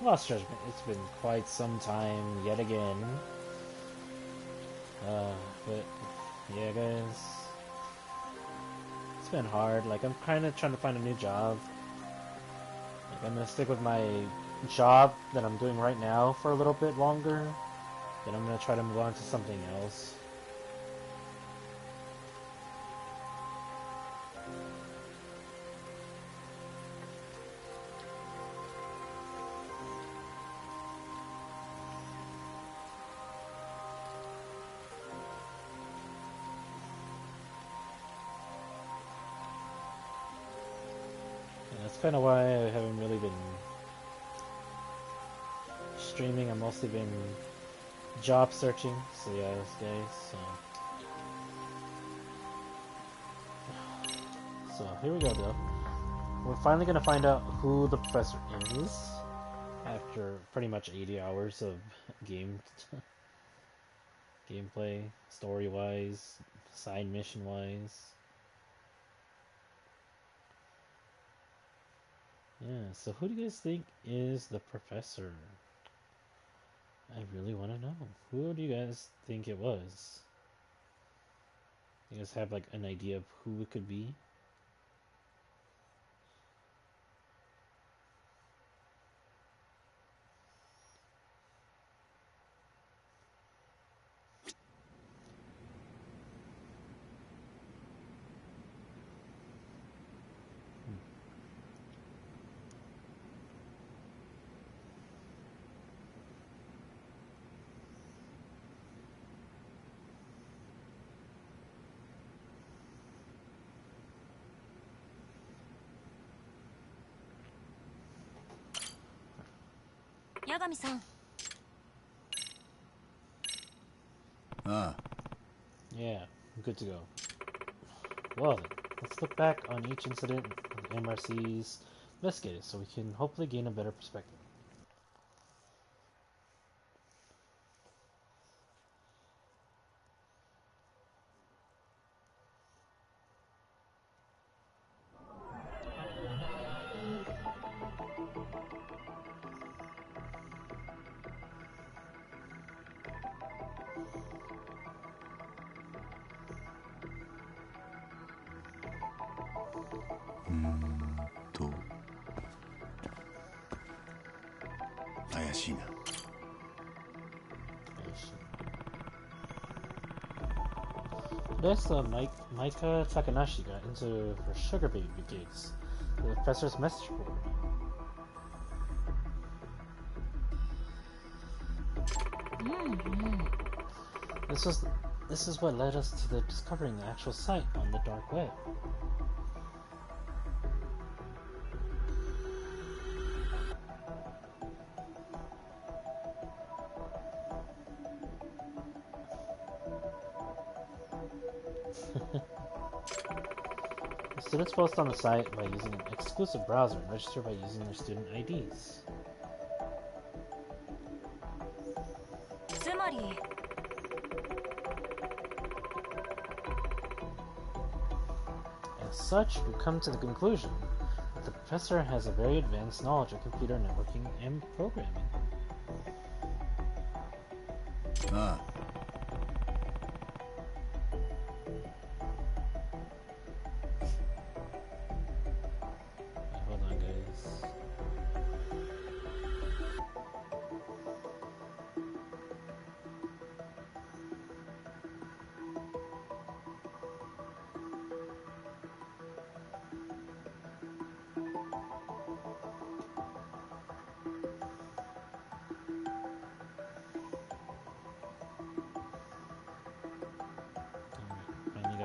Lost judgment. It's been quite some time yet again. But yeah, guys, it's been hard. Like, I'm kind of trying to find a new job. Like, I'm gonna stick with my job that I'm doing right now for a little bit longer. Then I'm gonna try to move on to something else. And that's kind of why I haven't really been streaming. I've mostly been job searching. So yeah, guys. So here we go, though. We're finally gonna find out who the professor is after pretty much 80 hours of gameplay, story-wise, side mission-wise. Yeah, so who do you guys think is the professor? I really want to know. Who do you guys think it was? You guys have like an idea of who it could be? Yagami-san. Ah. Yeah, I'm good to go. Well then, let's look back on each incident of the MRC's investigated so we can hopefully gain a better perspective. This Maika Takanashi got into her sugar baby gigs, the professor's message board. This is what led us to the discovering the actual site on the dark web. Students post on the site by using an exclusive browser and register by using their student IDs. As such, we come to the conclusion that the professor has a very advanced knowledge of computer networking and programming. Ah. Hold on, guys.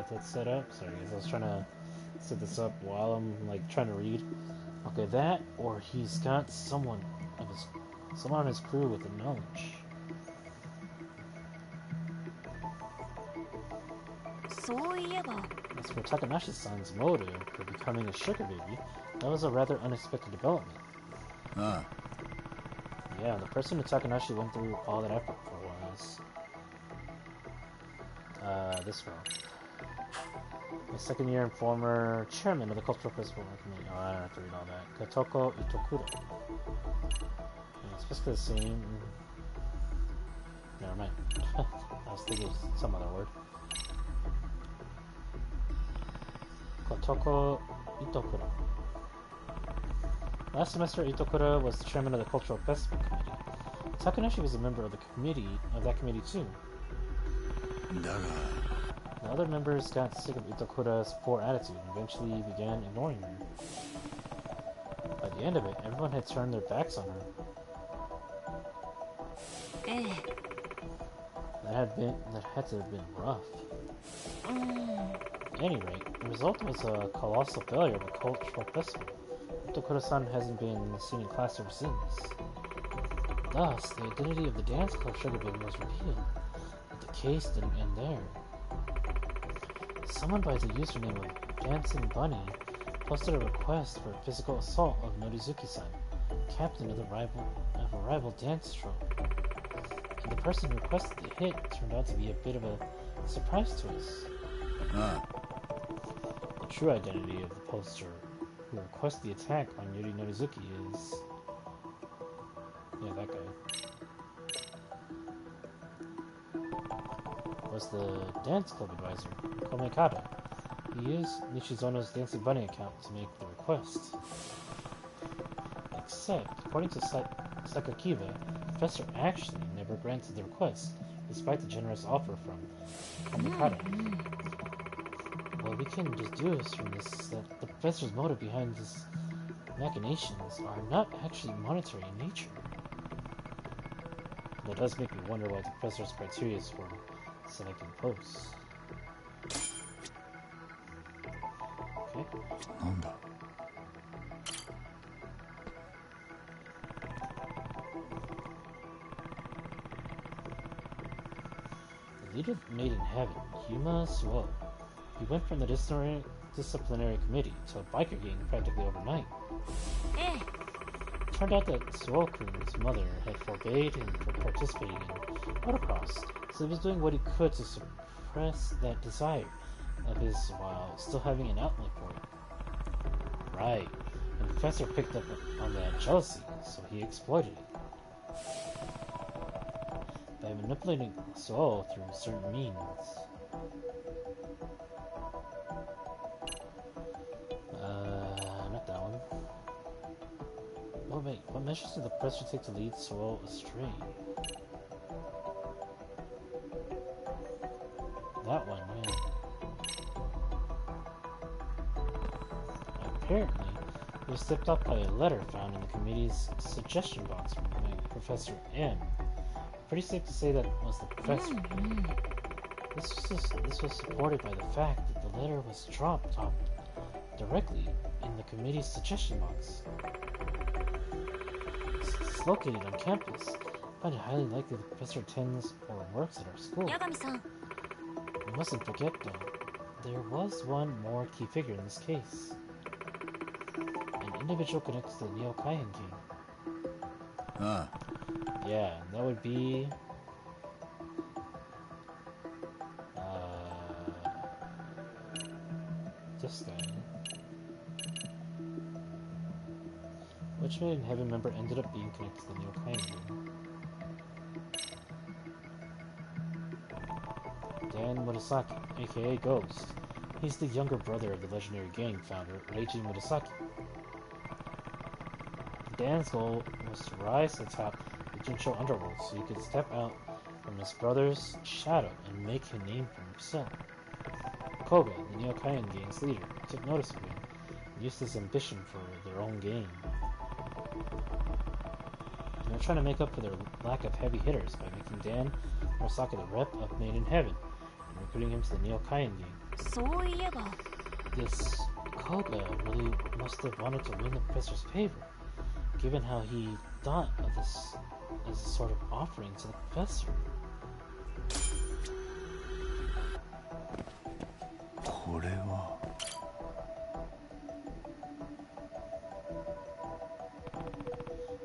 That set up. Sorry guys, I was trying to set this up while I'm like trying to read. Okay, that or he's got someone on his crew with the knowledge. As for Takanashi-san's motive for becoming a sugar baby, that was a rather unexpected development. Ah. Yeah, the person who Takanashi went through all that effort for was this girl. A second-year and former chairman of the Cultural Principal Committee. Oh, I don't have to read all that. Katoko Itokuro. Just the same. Never mind. I was thinking of some other word. Kotoko Itokura. Last semester, Itokura was the chairman of the Cultural Festival Committee. Takunashi was a member of that committee too. The other members got sick of Itokura's poor attitude and eventually began ignoring her. By the end of it, everyone had turned their backs on her. That had to have been rough. At any rate, the result was a colossal failure of the cultural festival. Itokura-san hasn't been seen in class ever since. Thus, the identity of the dance club Sugar Baby was revealed, but the case didn't end there. Someone by the username of Dancing Bunny posted a request for physical assault of Norizuki-san, captain of a rival dance troupe. And the person who requested the hit turned out to be a bit of a surprise to us. The true identity of the poster who requested the attack on Yuri Norizuki is... yeah, that guy. Was the dance club advisor, Komekata. He used Nishizono's Dancing Bunny account to make the request. Except, according to Sakakiba, the professor actually never granted the request, despite the generous offer from Komekata. What we can deduce from this is that the professor's motive behind his machinations are not actually monetary in nature. That does make me wonder what the professor's criteria is for selecting posts. Okay. The leader of Made in Heaven, Yuma Suo. He went from the disciplinary committee to a biker gang practically overnight. It turned out that Suo-kun's mother had forbade him from participating in motocross, so he was doing what he could to suppress that desire of his while still having an outlet for it. Right, and the professor picked up on that jealousy, so he exploited it. By manipulating Suo through certain means. Not that one. Oh wait, what measures did the professor take to lead Suo astray? That one, yeah. Apparently, he was tipped off by a letter found in the committee's suggestion box from Professor M. Pretty safe to say that it was the professor. This was supported by the fact that the letter was dropped off directly in the committee's suggestion box. It's located on campus. I find it highly likely the professor attends or works at our school. Yagami-san. We mustn't forget, though, there was one more key figure in this case. An individual connected to the Neo Kaihan gang. Yeah, that would be... this guy. Which Made in Heaven member ended up being connected to the Neo Kaihan gang? Dan Murasaki, aka Ghost. He's the younger brother of the legendary gang founder, Reiji Murasaki. Dan's goal was to rise to the top of the Jinsho underworld so he could step out from his brother's shadow and make a name for himself. Koga, the Neo Kaihan gang's leader, took notice of him and used his ambition for their own gain. They were trying to make up for their lack of heavy hitters by making Dan Murasaki the rep of Made in Heaven and recruiting him to the Neo Kaihan gang. This Koga really must have wanted to win the professor's favor, given how he thought of this as a sort of offering to the professor.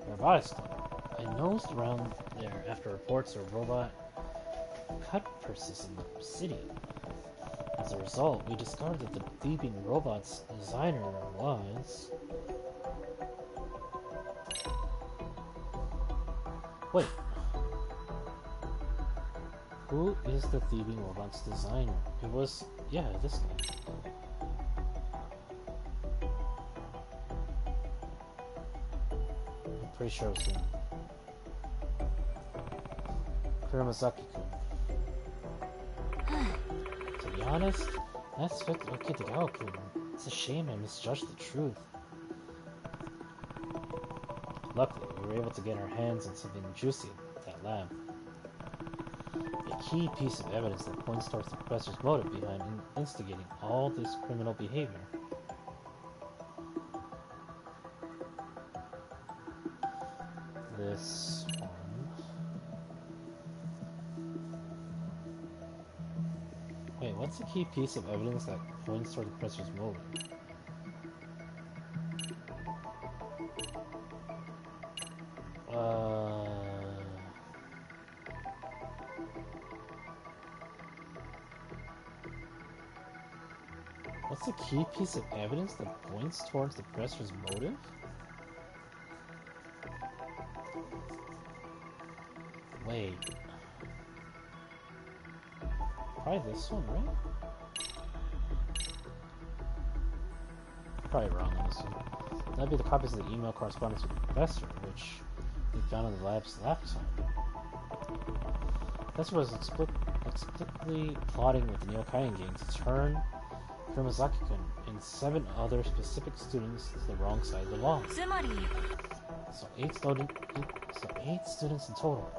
Robotics Club. I nosed around there after reports of robot cut purses in the city. As a result, we discovered that the thieving robot's designer was... Wait. Who is the thieving robot's designer? It was, yeah, this guy. I'm pretty sure it was him. Kuramazaki-kun. To be honest, I expected Okitagawa-kun. It's a shame I misjudged the truth. Luckily, we were able to get our hands on something juicy at that lab. A key piece of evidence that points towards the professor's motive behind instigating all this criminal behavior. This one. Wait, what's the key piece of evidence that points toward the professor's motive? What's the key piece of evidence that points towards the professor's motive? Wait. Probably this one, right? Probably wrong on this one. That'd be the copies of the email correspondence with the professor, which we found on the lab's laptop. The professor was explicitly plotting with the Neokaian gang to turn Kuramazaki-kun and 7 other specific students to the wrong side of the law. So 8 students in total.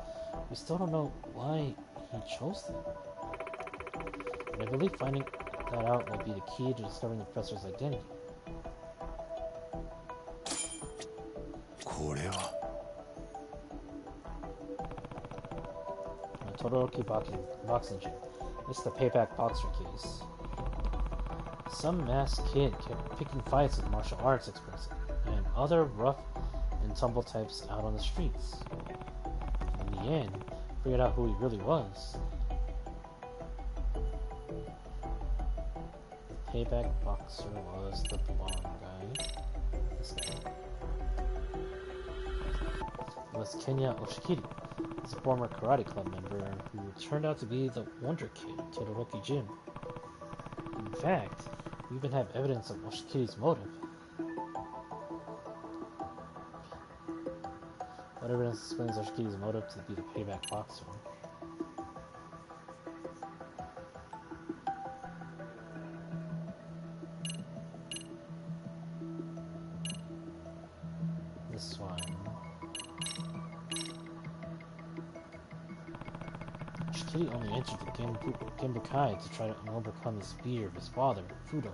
We still don't know why he chose them. But I believe finding that out will be the key to discovering the professor's identity. Todoroki boxing gym. It's the payback boxer case. Some masked kid kept picking fights with martial arts experts and other rough and tumble types out on the streets. In the end, figured out who he really was. The payback boxer was the blonde guy. This guy. It was Kenya Oshikiri. He's a former karate club member who turned out to be the Wonder Kid, Todoroki Jim. In fact, we even have evidence of Oshikiri's motive. What evidence explains Oshikiri's motive to be the payback boxer? This one. Oshikiri only entered the Genbukai to try to overcome his fear of his father, Fudo.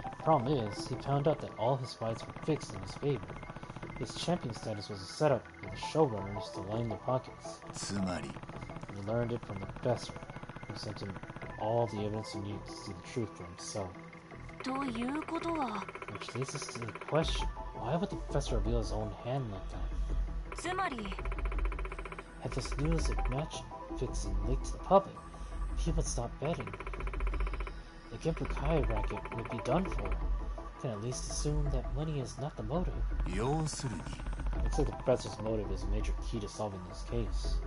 The problem is, he found out that all his fights were fixed in his favor. His champion status was a setup for the showrunners to line their pockets. He learned it from the professor, who sent him all the evidence he needed to see the truth for himself. Which leads us to the question, why would the professor reveal his own hand like that? Had this news of match fixing leaked to the public, people would stop betting. The Genbukai racket would be done for. Can at least assume that money is not the motive. Looks like the professor's motive is a major key to solving this case.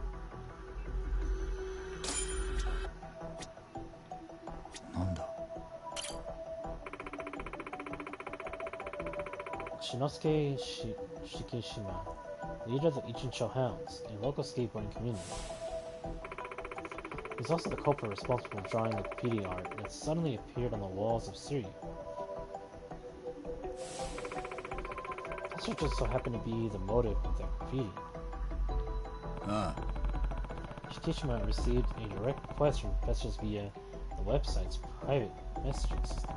Shinosuke Shikishima, leader of the Ichincho Hounds, a local skateboarding community. He's also the culprit responsible for drawing the graffiti art that suddenly appeared on the walls of Syria. Professor just so happened to be the motive of that graffiti. Shikishima received a direct request from professors via the website's private messaging system.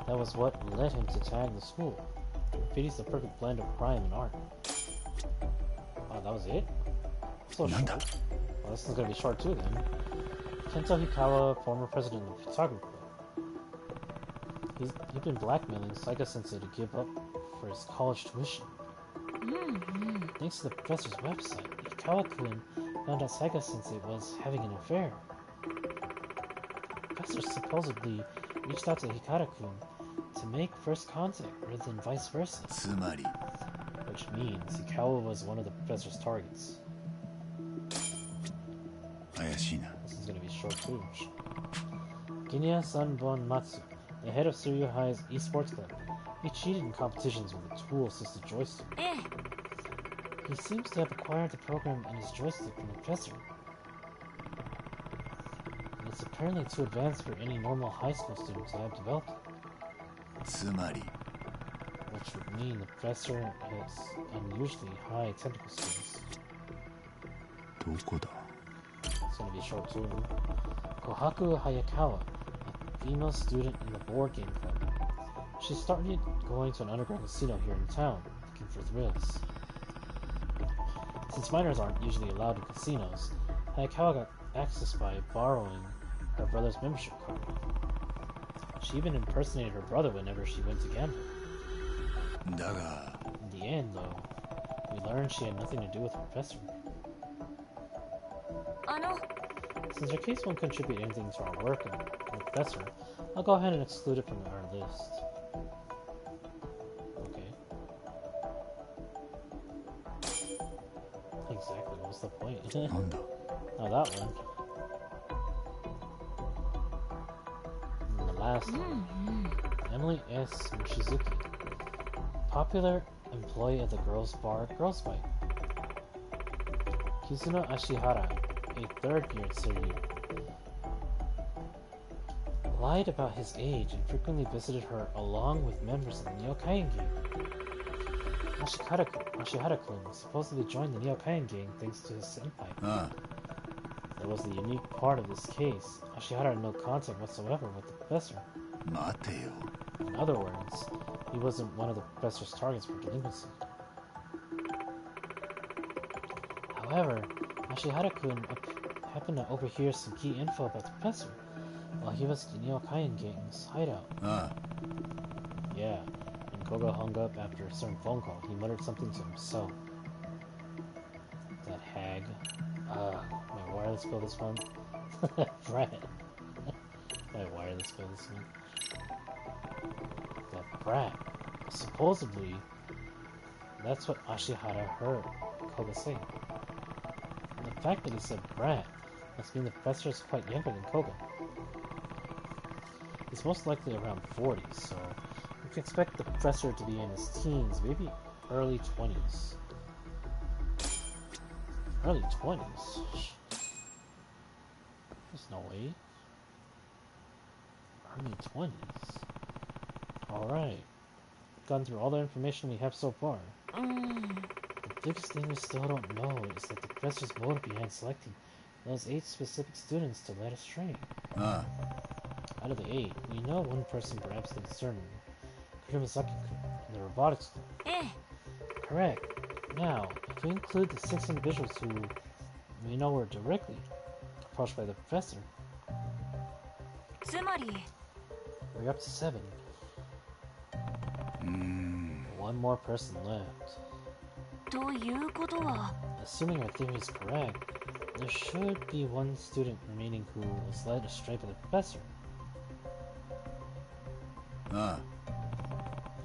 That was what led him to tag the school. Graffiti's the perfect blend of crime and art. Oh, that was it? So short. Well, this is gonna be short too then. Kento Hikawa, former president of the photography club. He'd been blackmailing Saika Sensei to give up for his college tuition. Thanks to the professor's website, Hikawa-kun found out Saika Sensei was having an affair. The professor supposedly reached out to Hikara-kun to make first contact rather than vice versa. which means Ikawa was one of the professor's targets. 怪しいな。 This is going to be short too. Ginya Sanbon Matsu, the head of Suryu High's esports club. He cheated in competitions with a tool-assisted joystick. He seems to have acquired the program and his joystick from the professor. And it's apparently too advanced for any normal high school student to have developed it. つまり、 Which would mean the professor has unusually high technical skills. どこだ It's going to be short too. Kohaku Hayakawa, a female student in the board game club. She started going to an underground casino here in town, looking for thrills. Since minors aren't usually allowed in casinos, Hayakawa got access by borrowing her brother's membership card. She even impersonated her brother whenever she went to gamble. だが、 In the end, though, we learned she had nothing to do with the professor. Since her case won't contribute anything to our work and the professor, I'll go ahead and exclude it from our list. Okay. Exactly, what's the point? なんだ Oh, that one. And the last one. Emily S. Mochizuki. Popular employee of the girls' bar Girls Fight. Kizuno Ashihara, a third-year Suryu, lied about his age and frequently visited her along with members of the Neokain gang. Ashihara-kun supposedly joined the Neokain gang thanks to his senpai. あ That was the unique part of this case. Ashihara had no contact whatsoever with the professor. あ、待てよ。 In other words, he wasn't one of the professor's targets for delinquency. However, Ashihara-kun happened to overhear some key info about the professor while he was at the Neokain gang's hideout. あ Yeah, when Koga hung up after a certain phone call, he muttered something to himself. That hag. My wireless spell this one? Brat. My wireless spell this one? That brat. Supposedly, that's what Ashihara heard Koga say. And the fact that he said brat must mean the professor is quite younger than Koga. He's most likely around 40, so we can expect the professor to be in his teens, maybe early 20s. Early 20s? There's no way. Early 20s. Alright. Gone through all the information we have so far. The biggest thing we still don't know is that the professor's motive behind selecting those 8 specific students to lead astray. あ Out of the 8, we know one person perhaps the discernible. Kurimazaki-kun in the robotics club. Correct. Now, if we include the 6 individuals who we know were directly approached by the professor, we're up to 7. うーん One more person left. ということは Assuming our theory is correct, there should be one student remaining who was led astray by the professor. あ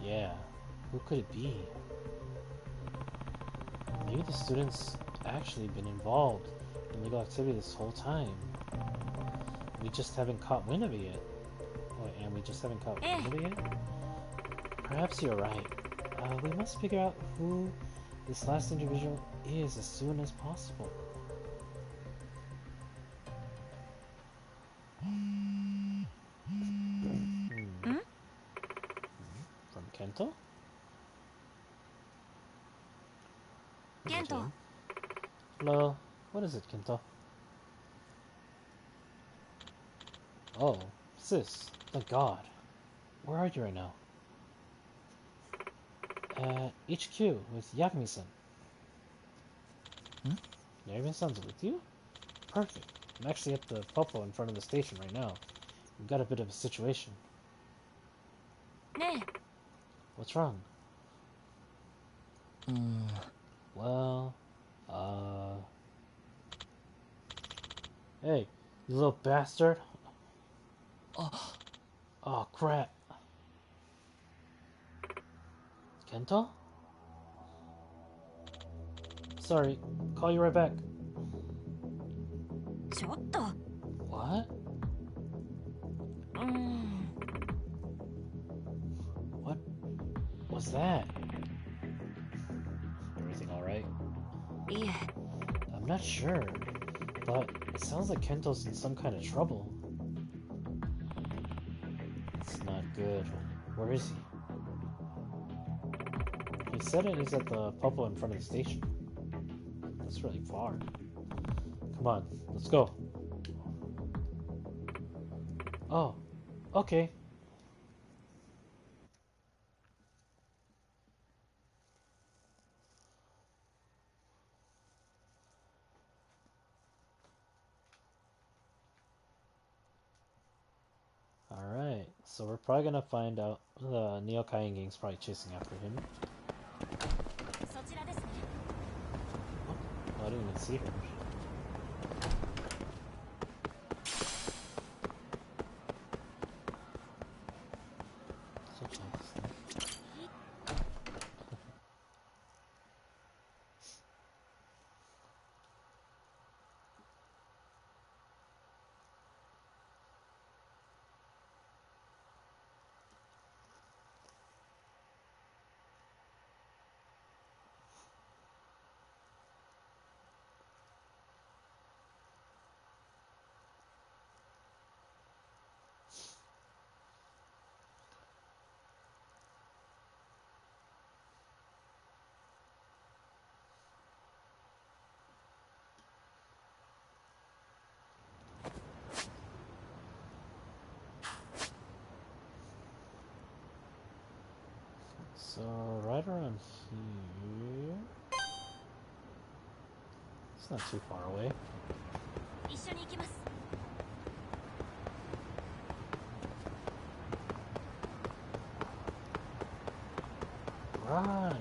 Yeah, who could it be? Maybe the student's actually been involved in legal activity this whole time. We just haven't caught wind of it yet. Oh, and we just haven't caught wind of it yet? Perhaps you're right. We must figure out who this last individual is as soon as possible. From Kento? Kento. Hello. What is it, Kento? Oh, sis. Thank God. Where are you right now? At HQ with Yakumi-san. Yakumi-san's with you? Perfect. I'm actually at the Popo in front of the station right now. We've got a bit of a situation. ね What's wrong? うーん Well, Hey, you little bastard. Oh, crap. Kento? Sorry, call you right back. ちょっと What? What was that? Everything alright? いえ I'm not sure, but it sounds like Kento's in some kind of trouble. It's not good. Where is he? He said it is at the popo in front of the station. That's really far. Come on, let's go. Oh, okay. Alright, so we're probably gonna find out the Neokai gang's probably chasing after him. そちらですね Oh, I didn't even see her. Such a So, right around here... It's not too far away. 一緒に行きます Run!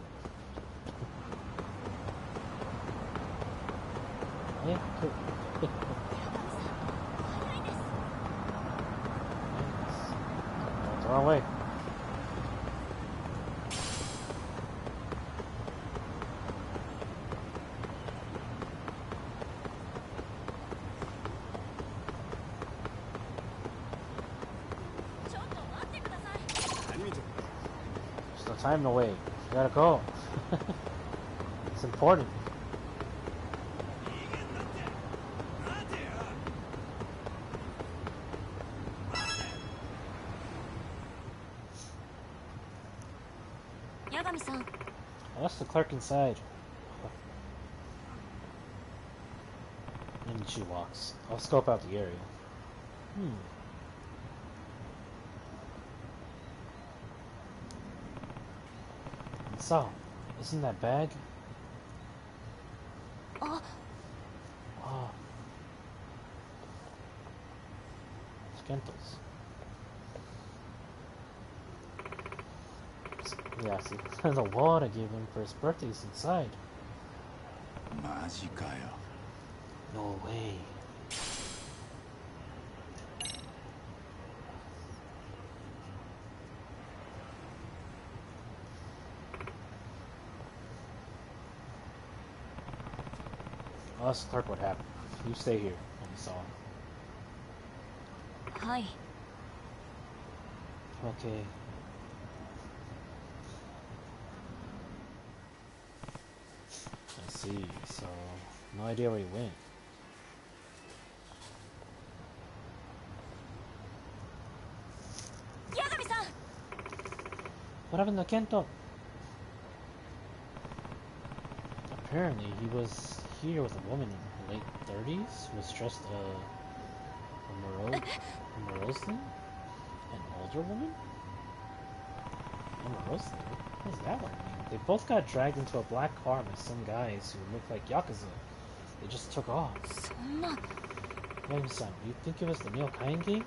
Yeah, cool. 早いです Nice. The wrong way. There's no time to wait. You gotta go. It's important. Yagami-san Oh, that's the clerk inside. And she walks. I'll scope out the area. So, isn't that bag? あ Oh. It's Kento's. Yeah, see, the wall I gave him for his birthday is inside. マジかよ No way. I'll ask Clark what happened. You stay here when we saw him. はい Okay. I see. So, no idea where he went. Yagami-san What happened to Kento? Apparently, he was here with a woman in her late 30s who was dressed morosely? An older woman? Morosely? What does that one mean? They both got dragged into a black car by some guys who looked like Yakuza. They just took off. そんな Yagami-san, do you think it was the Neokai gang?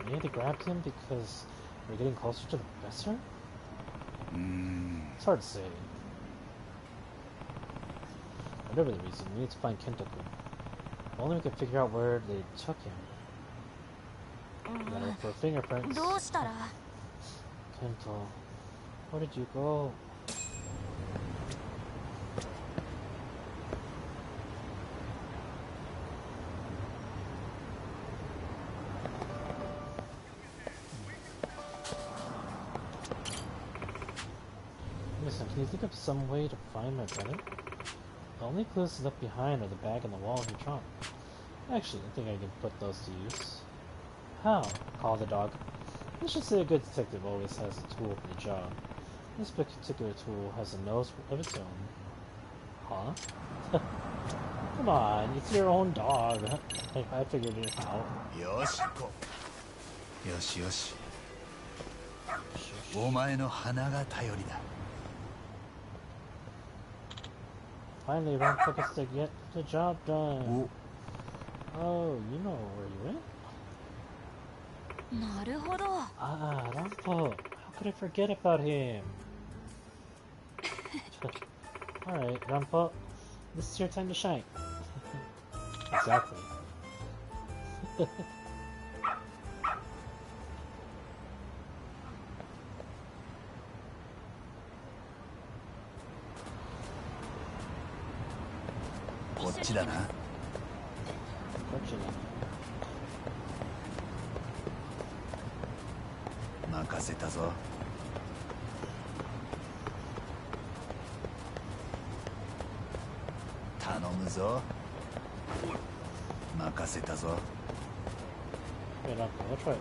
Maybe they grabbed him because we're getting closer to the professor? うーん It's hard to say. Whatever the reason, we need to find Kento-kun. If only we could figure out where they took him. We gotta look for fingerprints. どうしたら Kento, where did you go? Can you think of some way to find my brother? The only clues left behind are the bag and the wall of your trunk. Actually, I think I can put those to use. How? Call the dog. I should say a good detective always has a tool for the job. This particular tool has a nose of its own. Huh? Come on, it's your own dog. I figured it out. よしよしよしお前の鼻が頼りだ Finally, Rampo gets to get the job done. お Oh, you know where you went? なるほど。 Ah, Rampo. How could I forget about him? Alright, Rampo. This is your time to shine. Exactly. こっちだな Fortunately. 任せたぞ頼むぞ任せたぞ Okay, Rampo, let's try it.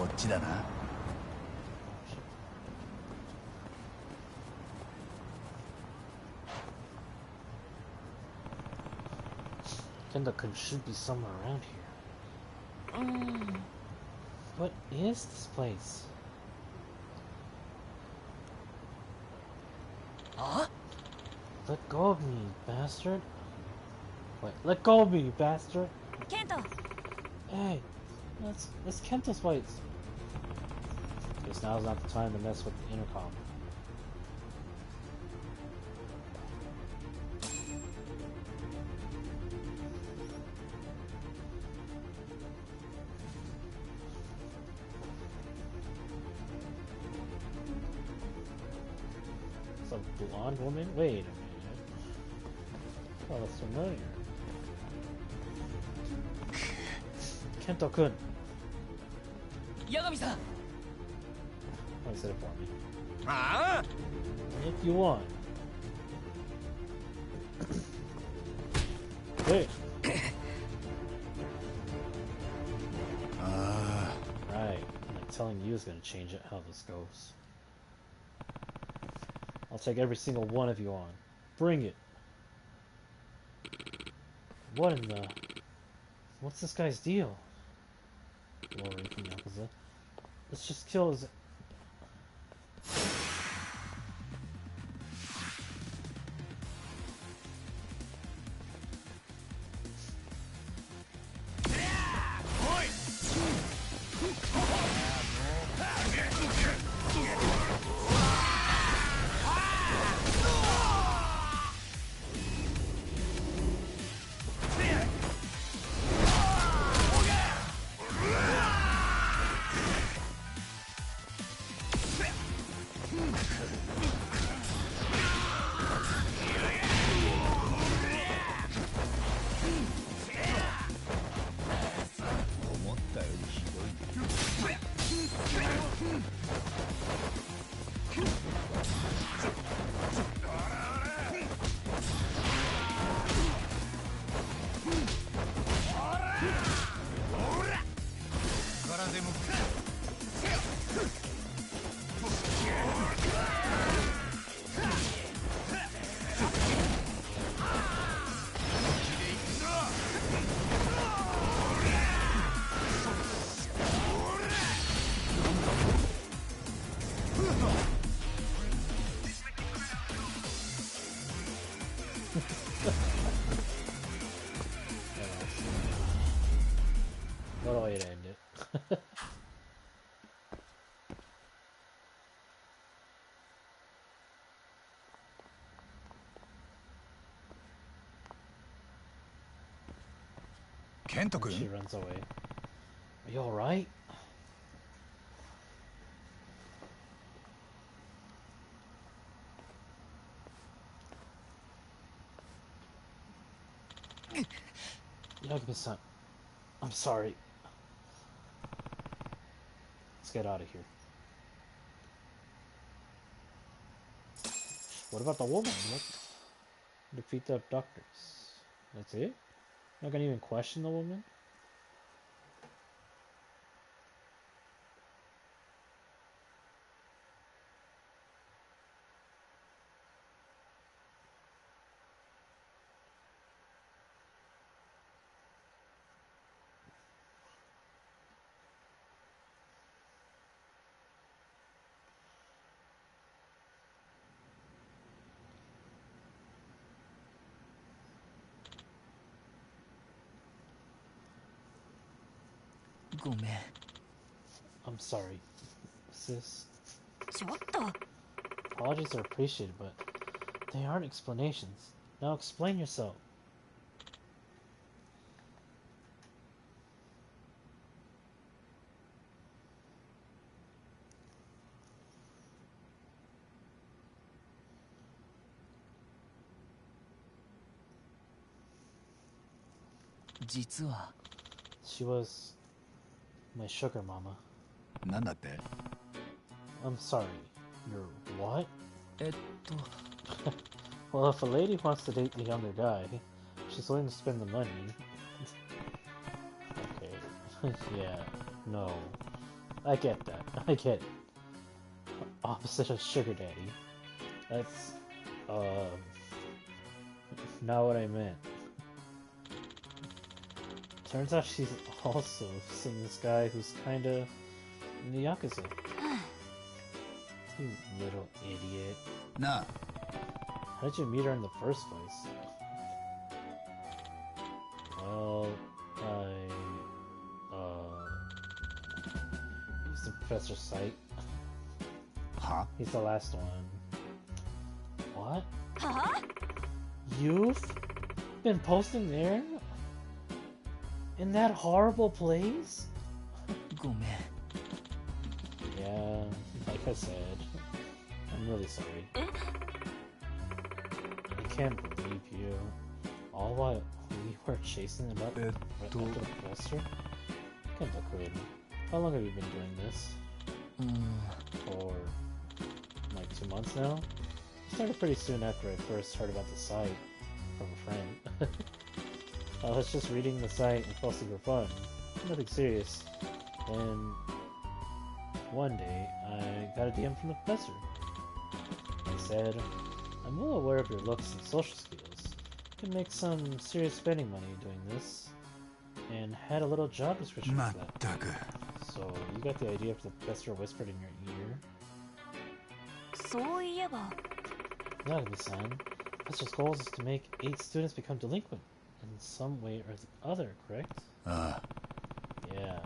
こっちだな Kendo-kun should be somewhere around here. What is this place? あ Let go of me, bastard. Wait, let go of me, you bastard. ケント Hey, that's Kento's place. Guess now's not the time to mess with the intercom. It's a blonde woman? Wait a minute. Oh, that's familiar. Kento-kun. 八神さん Oh, he said it for me. ああ If you want. Hey. あ Right. Like telling you is gonna change it how this goes. I'll take every single one of you on. Bring it. What in the... What's this guy's deal? Lori from Yakuza. Let's just kill his... What a way to end it. ケント And she 君 runs away. Are you alright? Yagami-san, I'm sorry. Let's get out of here. What about the woman? What? Defeat the abductors. That's it? Not gonna even question the woman? I'm sorry, sis. ちょっと Apologies are appreciated, but they aren't explanations. Now explain yourself. She was my sugar mama. なんだって I'm sorry. You're what? えっと Well, if a lady wants to date the younger guy, she's willing to spend the money. Okay. Yeah, no. I get that. I get it. Opposite of sugar daddy. That's, not what I meant. Turns out she's also seeing this guy who's kinda in the Yakuza. You little idiot. なあ How did you meet her in the first place? Well, used the professor's site. は He's the last one. What? はあ You've been posting there? In that horrible place? ごめん Yeah, like I said, I'm really sorry. I can't believe you. All while we were chasing him up after the professor? Kenta-kun, how long have you been doing this? For like 2 months now? I started pretty soon after I first heard about the site from a friend. I was just reading the site and posting for fun. Nothing serious. And one day, I got a DM from the professor. He said, I'm well aware of your looks and social skills. You can make some serious spending money doing this. And had a little job description for まっ that. たく So, you got the idea if the professor whispered in your ear? そういえば Yagami-san, professor's goal is to make 8 students become delinquent in some way or the other, correct? ああ Yeah,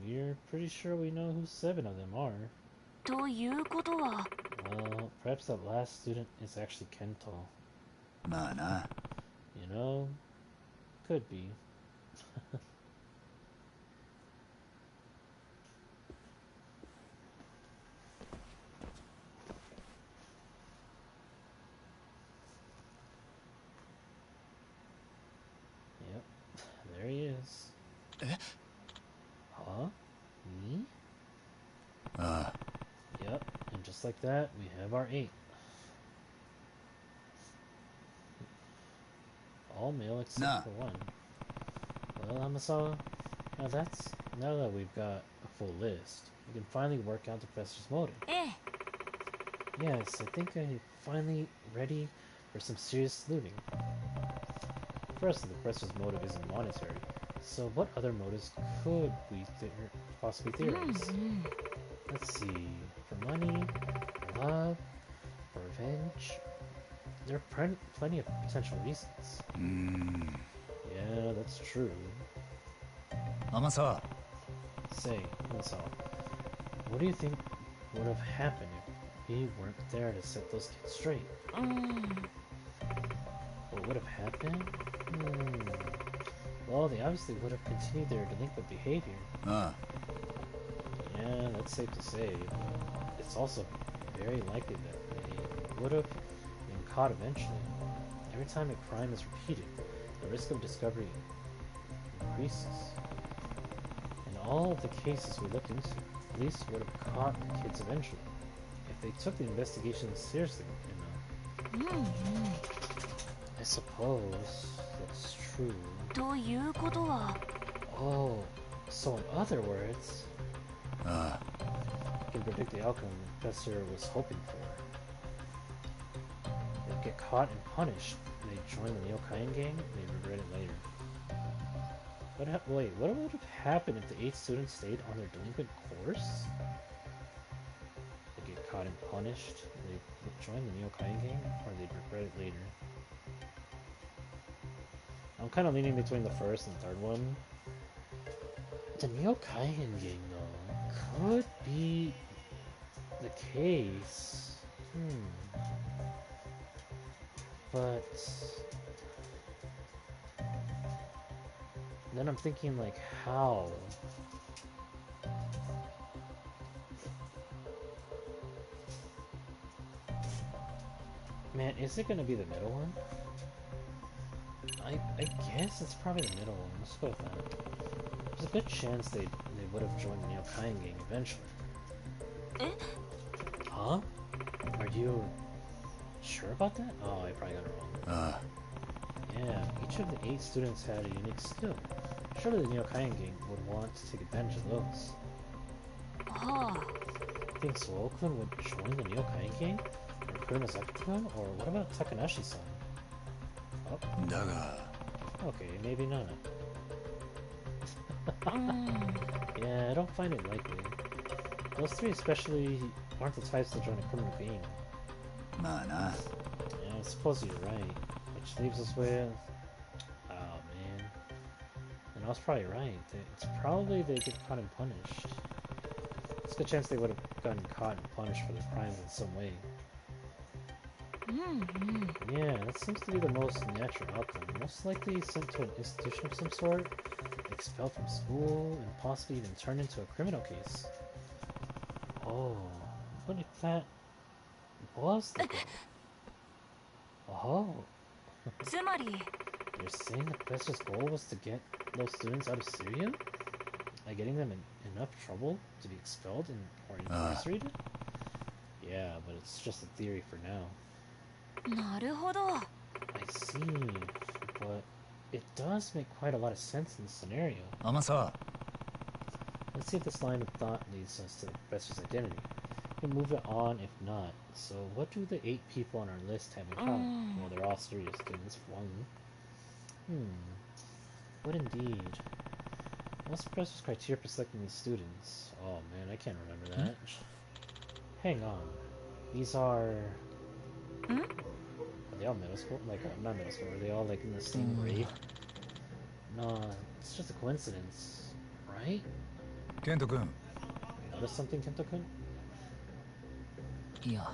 we're pretty sure we know who 7 of them are. ということは Well, perhaps that last student is actually Kento. まあな You know? Could be. Yep, there he is. え Huh? Me? ああ Yep, and just like that, we have our 8. All male except Nah. for 1. Well, Hamasawa, now that we've got a full list, we can finally work out the professor's motive. ええ Yes, I think I'm finally ready for some serious looting. First, the professor's motive isn't monetary, so what other motives could we possibly theorize? Let's see, for money, for love, for revenge. There are plenty of potential reasons. うーん Yeah, that's true. 天沢 Say, Hamasawa, what do you think would have happened if we weren't there to set those kids straight? うん What would have happened? Well, they obviously would have continued their delinquent behavior. Ah, Yeah, that's safe to say. But it's also very likely that they would have been caught eventually. Every time a crime is repeated, the risk of discovery increases. In all of the cases we looked into, police would have caught the kids eventually, if they took the investigation seriously enough. I suppose that's true. ということは Oh, so in other words, ah, I can predict the outcome the professor was hoping for. They'd get caught and punished, and they'd join the Neokain gang, and they'd regret it later. Wait, what would have happened if the 8 students stayed on their delinquent course? They'd get caught and punished, they'd join the Neokain gang, or they'd regret it later. I'm kind of leaning between the first and third one. The Neokaigen gang, though, could be the case. But then I'm thinking, like, how? Man, is it gonna be the middle one? I guess it's probably the middle one. Let's go with that. There's a good chance they would have joined the Neokain gang eventually. Eh? Huh? Are you sure about that? Oh, I probably got it wrong. ah, Yeah, each of the 8 students had a unique skill. Surely the Neokain gang would want to take advantage of those. は Think Suo-kun would join the Neokain gang? Or Kuromasaki-kun? Or what about Takanashi-san? Oh, だが okay, maybe not. あ Yeah, I don't find it likely. Those 3 especially aren't the types to join a criminal gang. まあな Yeah, I suppose you're right. Which leaves us with... Oh, man. And I was probably right. It's probably they get caught and punished. There's a good chance they would have gotten caught and punished for their crimes in some way. うんうん Yeah, that seems to be the most natural outcome. Most likely sent to an institution of some sort, expelled from school, and possibly even turned into a criminal case. Oh, what if that was the goal? Oh, つまり you're saying the professor's goal was to get those students out of Syria? By getting them in enough trouble to be expelled or incarcerated? Yeah, but it's just a theory for now. なるほど I see, but it does make quite a lot of sense in the scenario. 甘さ Let's see if this line of thought leads us to the professor's identity. We'll move it on if not. So what do the 8 people on our list have in common? Well, they're all serious students, for one. What indeed? What's the professor's criteria for selecting these students? Oh man, I can't remember that. Hang on. These are... Hmm? Are they all middle school? Like, not middle school. Are they all like in the same grade? No, it's just a coincidence, right? ケント君 You notice something, Kento-kun? いや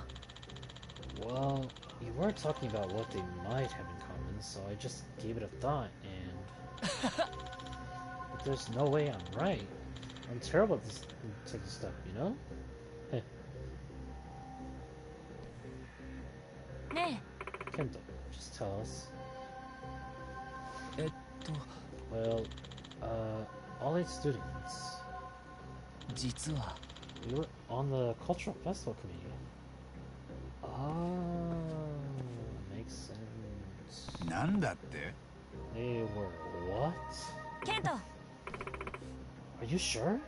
Well, you were talking about what they might have in common, so I just gave it a thought, and... But there's no way I'm right. I'm terrible at this type of stuff, you know? Heh, ね Kento, just tell us. ええっと Well, all 8 students. 実は We were on the cultural festival committee. Oh, makes sense. なんだって They were what? ケント Are you sure?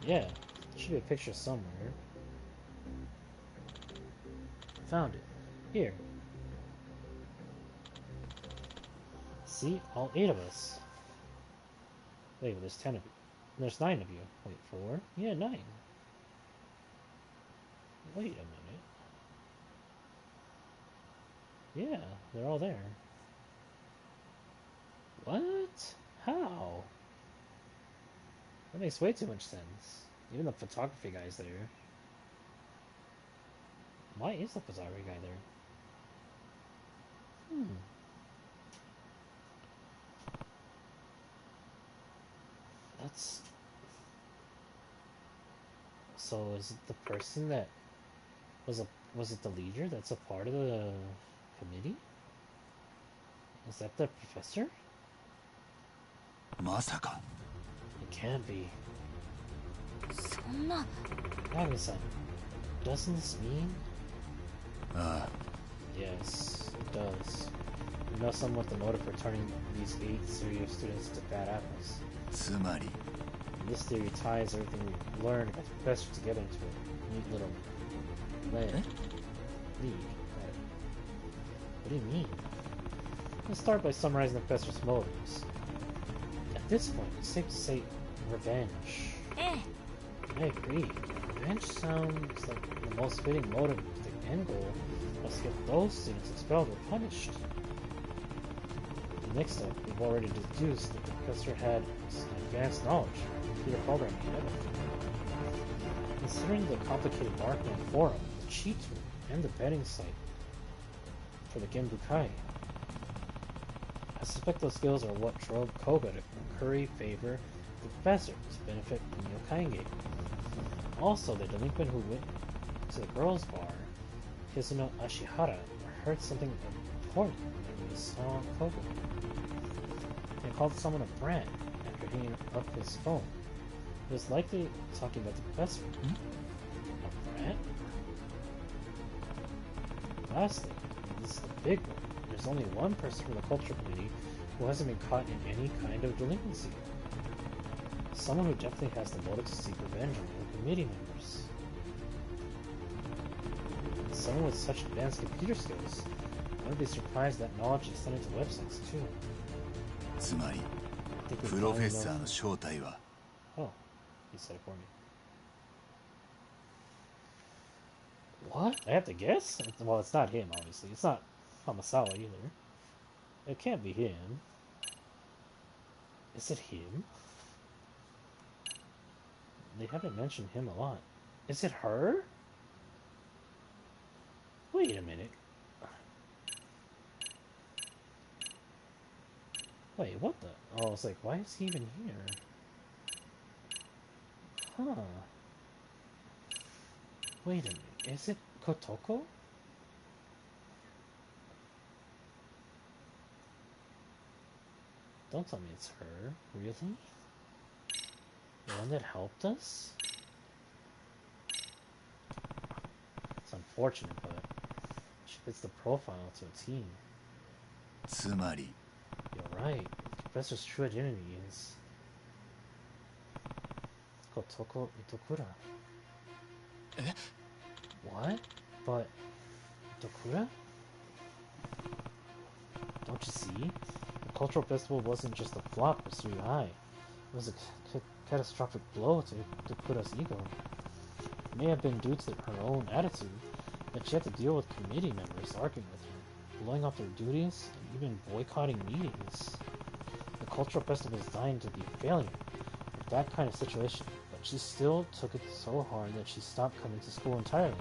Yeah, should be a picture somewhere. Found it. Here. See? All 8 of us. Wait, there's 10 of you. There's 9 of you. Wait, 4? Yeah, 9. Wait a minute. Yeah, they're all there. What? How? That makes way too much sense. Even the photography guy's there. Why is the photography guy there? That's... So is it the person that was it the leader that's a part of the committee? Is that the professor? まさか It can't be. そんな Agnes-san, doesn't this mean? ああ Yes, it does. You know somewhat the motive for turning these 8 serious students into bad apples. つまり And this theory ties everything we learned about the professor together into a neat little lead. What do you mean? Let's start by summarizing the professor's motives. At this point, it's safe to say revenge. ええ I agree. Revenge sounds like the most fitting motive. The end goal was to get those students expelled or punished. Next up, we've already deduced that the professor had advanced knowledge of computer programming and everything. Considering the complicated Markman forum, the cheat tool, and the betting site for the Genbukai, I suspect those skills are what drove Koga to curry favor the professor to benefit from Yokaenge. Also, the delinquent who went to the girls' bar, Kizuno Ashihara, heard something important when he saw Koga. He called someone a brat after hanging up his phone. He was likely talking about the professor. A brat? Lastly, and this is the big one, there's only one person from the culture committee who hasn't been caught in any kind of delinquency. Someone who definitely has the motive to seek revenge on the committee members. And someone with such advanced computer skills, I wouldn't be surprised that knowledge is sent into websites too. つまり I think we プロフェッ finally サー know. の正体は Oh, he said it for me. What? I have to guess? Well, it's not him, obviously. It's not Hamasawa either. It can't be him. Is it him? They haven't mentioned him a lot. Is it her? Wait a minute. Wait, what the? Oh, I was like, why is he even here? Huh. Wait a minute. Is it Kotoko? Don't tell me it's her. Really? The one that helped us? It's unfortunate, but she fits the profile to a team. つまり You're right. The professor's true identity is Kotoko Itokura. Eh? What? But Itokura? Don't you see? The cultural festival wasn't just a flop for Sui Ai. It was a catastrophic blow to Itokura's ego. It may have been due to her own attitude, but she had to deal with committee members arguing with her, blowing off their duties, and even boycotting meetings. The cultural festival was dying to be a failure with that kind of situation, but she still took it so hard that she stopped coming to school entirely.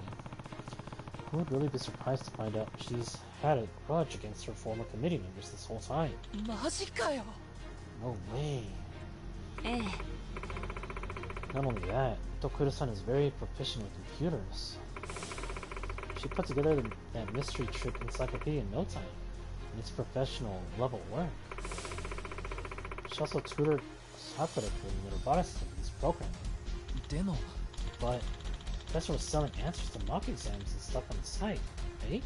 Who would really be surprised to find out she's had a grudge against her former committee members this whole time? マジかよ No way. ええ Not only that, Itokura-san is very proficient with computers. She put together that mystery trick encyclopedia in no time, and it's professional level work. She also tutored Sakura in the robotics techniques programming. でも But the professor was selling answers to mock exams and stuff on the site, right?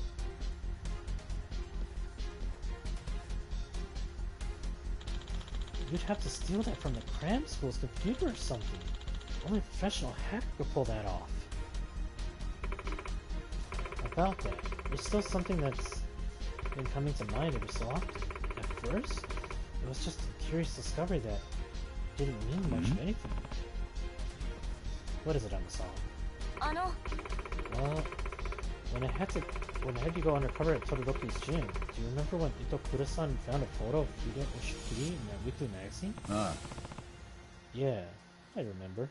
You'd have to steal that from the cram school's computer or something. Only a professional hacker could pull that off. About that, there's still something that's been coming to mind every so often. At first, it was just a curious discovery that didn't mean much of anything. What is it, Amasawa? あの Well, when I had you go undercover at Todoroki's gym, do you remember when Itokura-san found a photo of Hide Oshikiri in that weekly magazine? あ Yeah, I remember.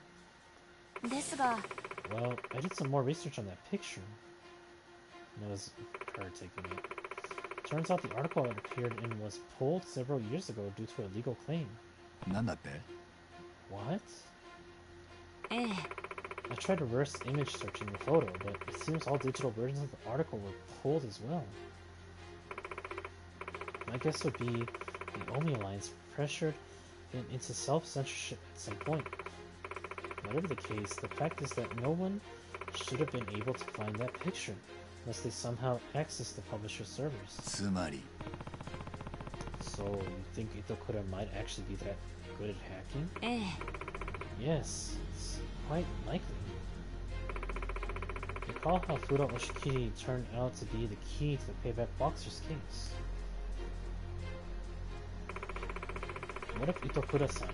ですが Well, I did some more research on that picture. And it was her taking it. Turns out the article it appeared in was pulled several years ago due to a legal claim. あなんだって What? ええ I tried reverse image searching the photo, but it seems all digital versions of the article were pulled as well. My guess would be the Omi Alliance pressured it into self-censorship at some point. Whatever the case, the fact is that no one should have been able to find that picture, unless they somehow accessed the publisher's servers. つまり So, you think Itokura might actually be that good at hacking? ええ Yes, it's quite likely. Recall how Furo Oshikiri turned out to be the key to the Payback Boxer's case. What if Itokura-san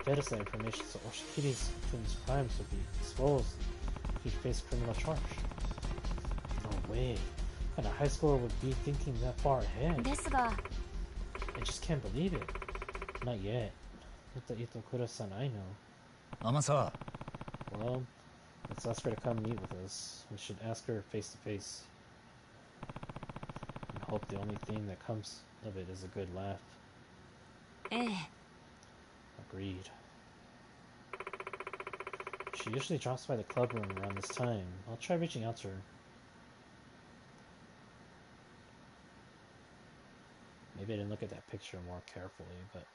fed us that information so Oshikiri's crimes would be exposed if he faced criminal charge? No way. What kind of high schooler would be thinking that far ahead? ですが I just can't believe it. Not yet. Not the Itokura-san I know. 天沢 Well, let's ask her to come meet with us. We should ask her face to face. And hope the only thing that comes of it is a good laugh. ええ Agreed. She usually drops by the club room around this time. I'll try reaching out to her. Maybe I didn't look at that picture more carefully, but...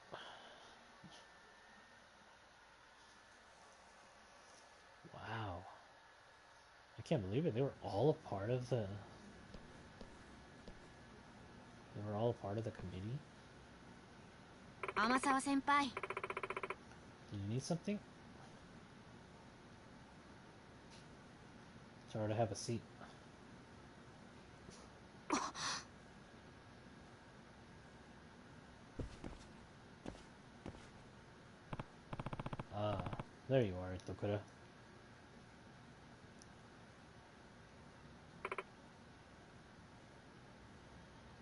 Wow. I can't believe it. They were all a part of the... They were all a part of the committee? 天沢先輩 Do you need something? Tell her to have a seat. Ah, there you are, Itokura.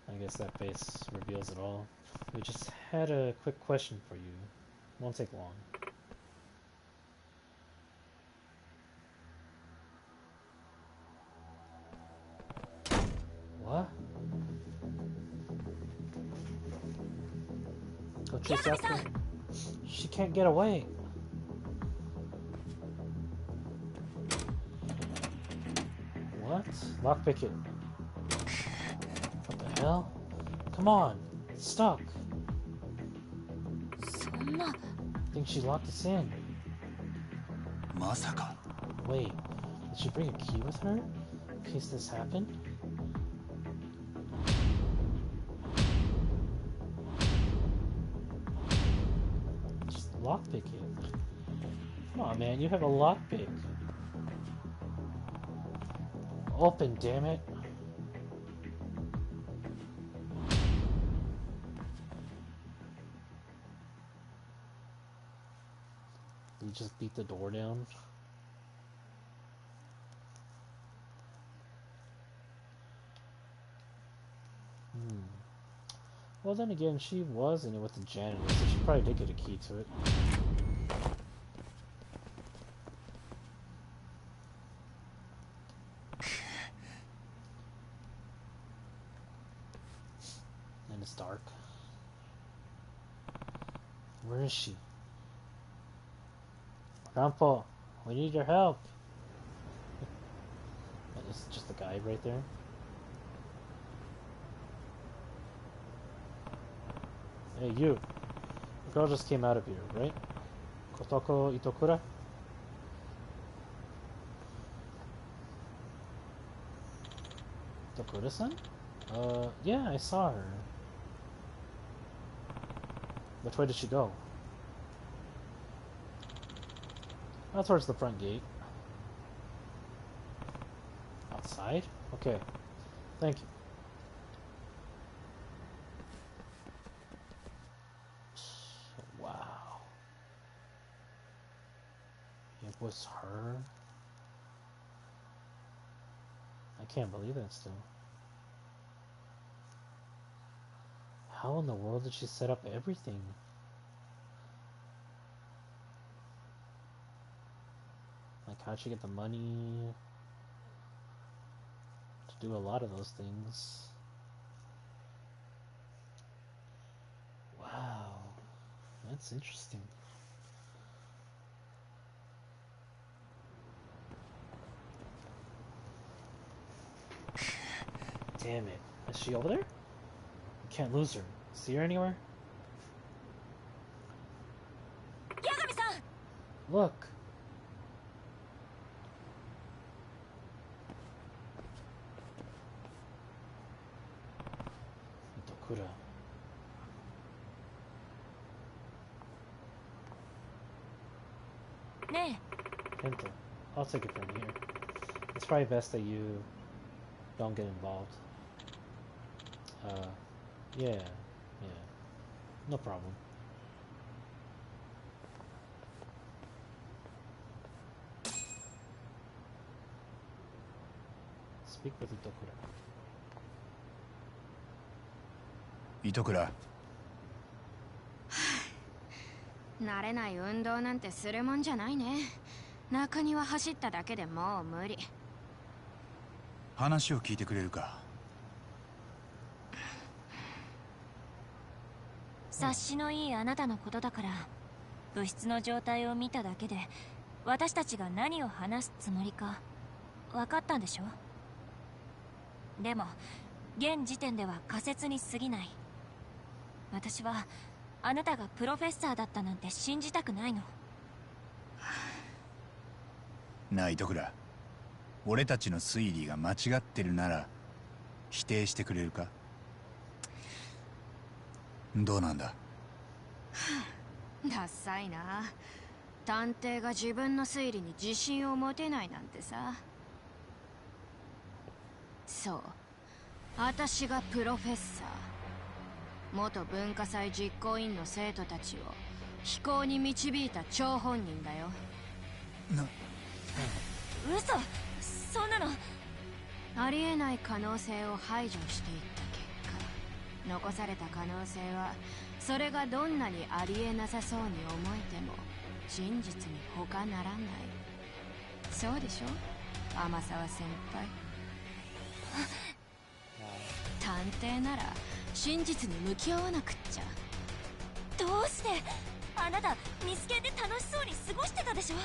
I guess that face reveals it all. We just had a quick question for you. Won't take long. What? Go chase after her. She can't get away. What? Lockpick it. What the hell? Come on. It's stuck. そんな Think she locked us in. まさか Wait, did she bring a key with her? In case this happened? Just lockpick it. Come on, man, you have a lockpick. Open, damn it. You just beat the door down. Well, then again, she was in it with the janitor, so she probably did get a key to it. And it's dark. Where is she? Grandpa, we need your help. That is just the guide right there. Hey, you. The girl just came out of here, right? Kotoko Itokura? Itokura-san? Yeah, I saw her. Which way did she go? Out towards the front gate. Outside? Okay. Thank you. Wow. It was her? I can't believe that still. How in the world did she set up everything? Like, how'd she get the money to do a lot of those things? Wow, that's interesting. Damn it. Is she over there? Can't lose her. See her anywhere? Yagami-san! Look! Itokura. Ne. Kenta. I'll take it from here. It's probably best that you don't get involved. Yeah. No problem. Speak with Itokura. 糸倉、慣れない運動なんてするもんじゃないね。中庭走っただけでもう無理。話を聞いてくれるか。察しのいいあなたのことだから、物質の状態を見ただけで私たちが何を話すつもりか分かったんでしょ。でも現時点では仮説に過ぎない。私はあなたがプロフェッサーだったなんて信じたくないの。なあ糸倉、俺たちの推理が間違ってるなら否定してくれるか。どうなんだ。ダッサいな。探偵が自分の推理に自信を持てないなんてさ。そう、私がプロフェッサー、元文化祭実行委員の生徒たちを飛行に導いた張本人だよ。嘘、そんなの。ありえない可能性を排除していった結果、残された可能性はそれがどんなにありえなさそうに思えても真実に他ならない。そうでしょ天沢先輩。探偵なら真実に向き合わなくっちゃ。どうして。あなたミスケンで楽しそうに過ごしてたでしょ。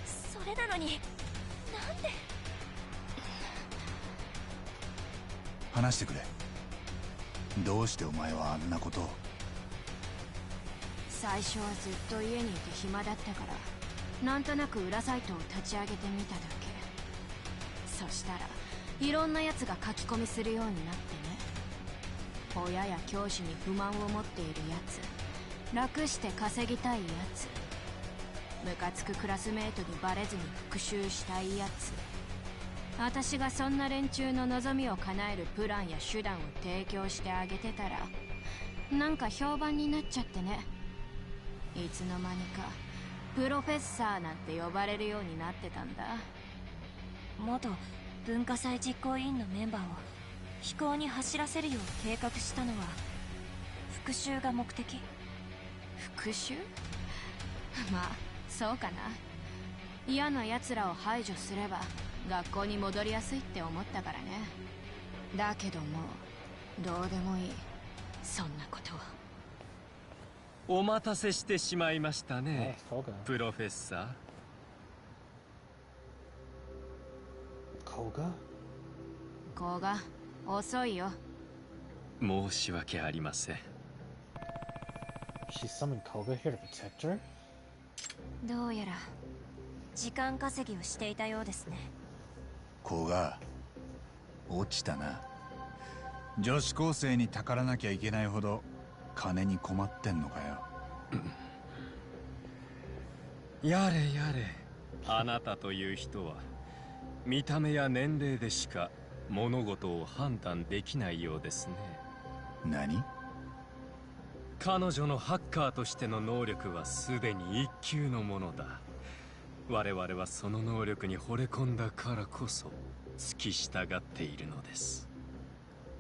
それなのになんで。話してくれ。どうしてお前はあんなことを。最初はずっと家にいて暇だったから、なんとなく裏サイトを立ち上げてみただけ。そしたらいろんなやつが書き込みするようになってね。親や教師に不満を持っているやつ、楽して稼ぎたいやつ、ムカつくクラスメートにバレずに復讐したいやつ。私がそんな連中の望みを叶えるプランや手段を提供してあげてたら、なんか評判になっちゃってね。いつの間にかプロフェッサーなんて呼ばれるようになってたんだ。元文化祭実行委員のメンバーを飛行に走らせるよう計画したのは復讐が目的。復讐？まあそうかな。嫌な奴らを排除すれば学校に戻りやすいって思ったからね。だけどもうどうでもいい、そんなことは。お待たせしてしまいましたね、プロフェッサー。Koga? Koga、遅いよ。申し訳ありません。She summoned Koga here to protect her? どうやら時間稼ぎをしていたようですね。子が落ちたな。女子高生にたからなきゃいけないほど金に困ってんのかよ。やれやれ、あなたという人は見た目や年齢でしか物事を判断できないようですね。何？彼女のハッカーとしての能力はすでに一級のものだ。我々はその能力に惚れ込んだからこそ付き従っているのです。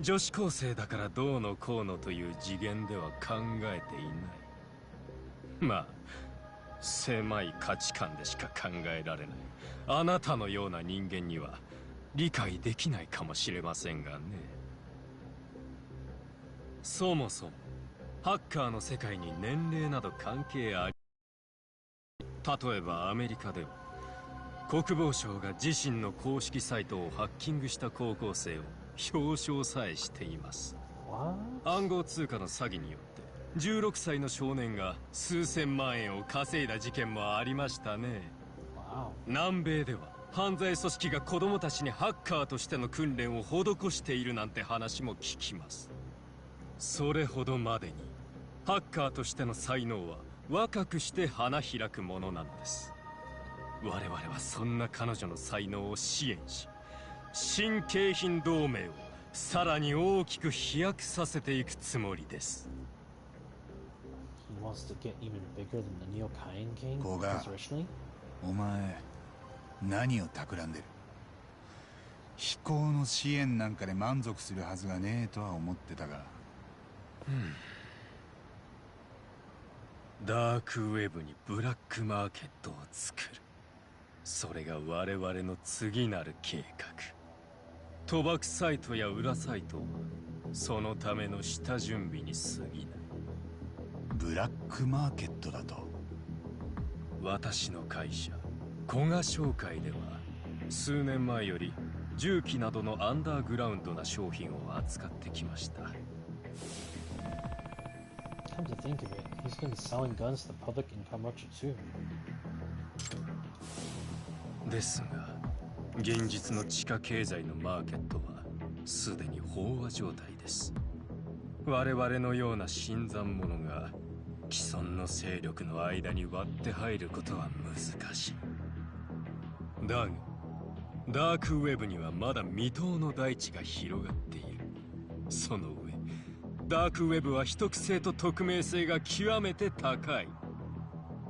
女子高生だからどうのこうのという次元では考えていない。まあ狭い価値観でしか考えられないあなたのような人間には理解できないかもしれませんがね。そもそもハッカーの世界に年齢など関係あり、例えばアメリカでは国防省が自身の公式サイトをハッキングした高校生を表彰さえしています。暗号通貨の詐欺によって16歳の少年が数千万円を稼いだ事件もありましたね。南米では犯罪組織が子供たちにハッカーとしての訓練を施しているなんて話も聞きます。それほどまでにハッカーとしての才能は若くして花開くものなのです。我々はそんな彼女の才能を支援し、新景品同盟をさらに大きく飛躍させていくつもりです。ゴガ、お前何を企んでる？飛行の支援なんかで満足するはずがねえとは思ってたが。ダークウェブにブラックマーケットを作る。それが我々の次なる計画。賭博サイトや裏サイトはそのための下準備に過ぎない。ブラックマーケットだと？私の会社古賀商会では数年前より銃器などのアンダーグラウンドな商品を扱ってきました。Come to think of it, he's been selling guns to the public in Kamurocho too. ですが、現実の地下経済のマーケットはすでに飽和状態です。我々のような新参者が既存の勢力の間に割って入ることは難しい。だが、ダークウェブにはまだ未踏の大地が広がっている。その上、ダークウェブは秘匿性と匿名性が極めて高い。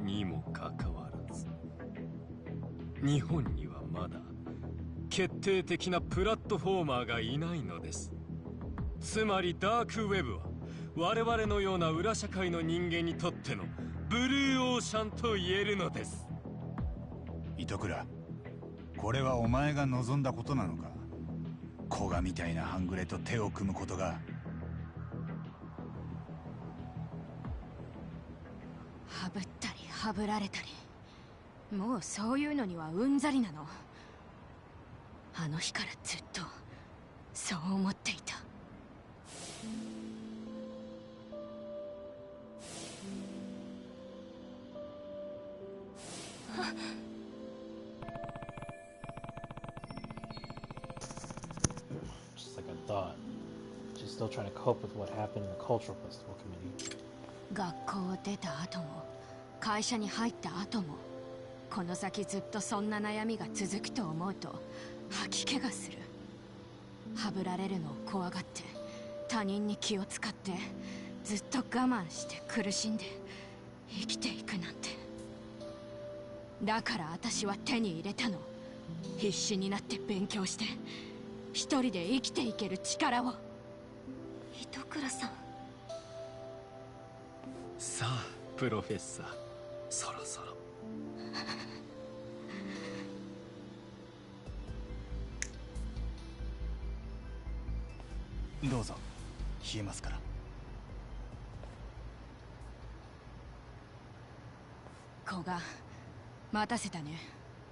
にもかかわらず、日本にはまだ決定的なプラットフォーマーがいないのです。つまりダークウェブは我々のような裏社会の人間にとってのブルーオーシャンと言えるのです。糸倉、これはお前が望んだことなのか？古賀みたいな半グレと手を組むことが。はぶったりはぶられたり、もうそういうのにはうんざりなの。あの日からずっとそう思っていた。Just like I thought. She's still trying to cope with what happened in the Cultural Festival Committee. 学校を出た後も会社に入った後もこの先ずっとそんな悩みが続くと思うと吐き気がする。はぶられるのを怖がって他人に気を使ってずっと我慢して苦しんで生きていくなんて。だから私は手に入れたの。必死になって勉強して一人で生きていける力を。糸倉さん。さあプロフェッサー、そろそろ。どうぞ、冷えますから。子が待たせたね。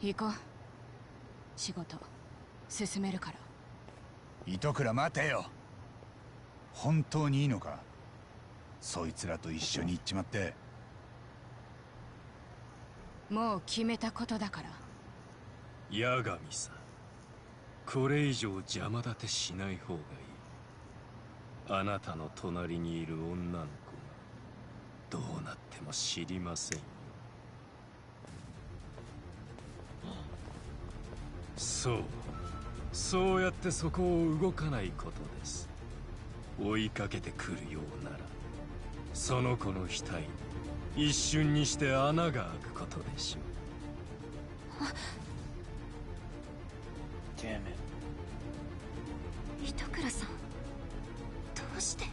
行こう。仕事進めるから。糸倉待てよ。本当にいいのか？そいつらと一緒に行っちまって。もう決めたことだから。八神さん、これ以上邪魔立てしない方がいい。あなたの隣にいる女の子がどうなっても知りませんよ。そうやってそこを動かないことです。追いかけてくるようならその子の額に一瞬にして穴が開くことでしょう。Damn it. 糸倉さん、どうして？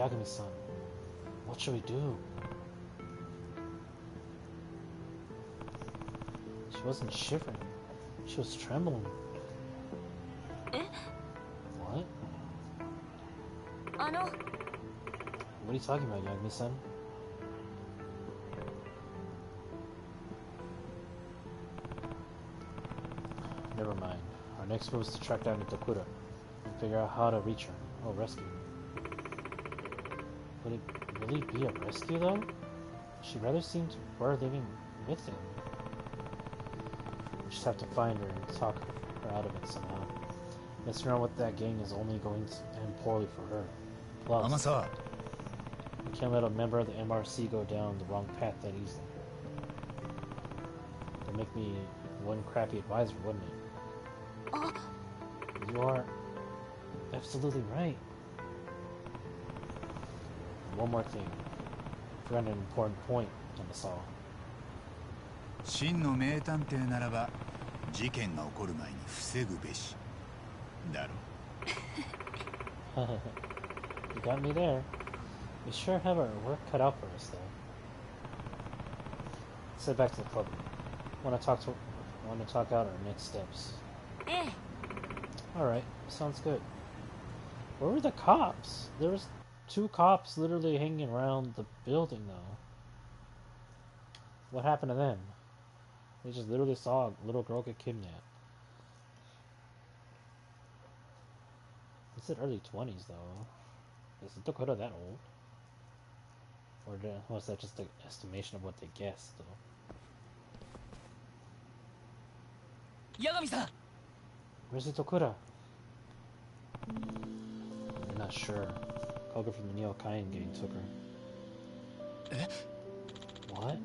Yagami-san. What should we do? She wasn't shivering. She was trembling. What? What are you talking about, Yagami-san? Never mind. Our next move is to track down Itokura and figure out how to reach her. Oh, rescue her. Would it really be a rescue, though? She rather seemed to prefer living with him. We just have to find her and talk her out of it somehow. Messing around with that gang is only going to end poorly for her. Plus, Amasa. we can't let a member of the MRC go down the wrong path that easily. It'd make me one crappy advisor, wouldn't it? You are absolutely right. One more thing. I forgot an important point on the saw. 真の名探偵ならば事件が起こる前に防ぐべしだろ You got me there. We sure have our work cut out for us, though. Let's head back to the club. I want to talk out our next steps. Alright, sounds good. Where were the cops? There was 2 cops literally hanging around the building, though. What happened to them? They just literally saw a little girl get kidnapped. It's in early 20s, though. Is Itokura that old? Or was that just an estimation of what they guessed, though? Yagami-san! Where's Itokura? I'm not sure. Koga from the Neo Kaien gang took her. What?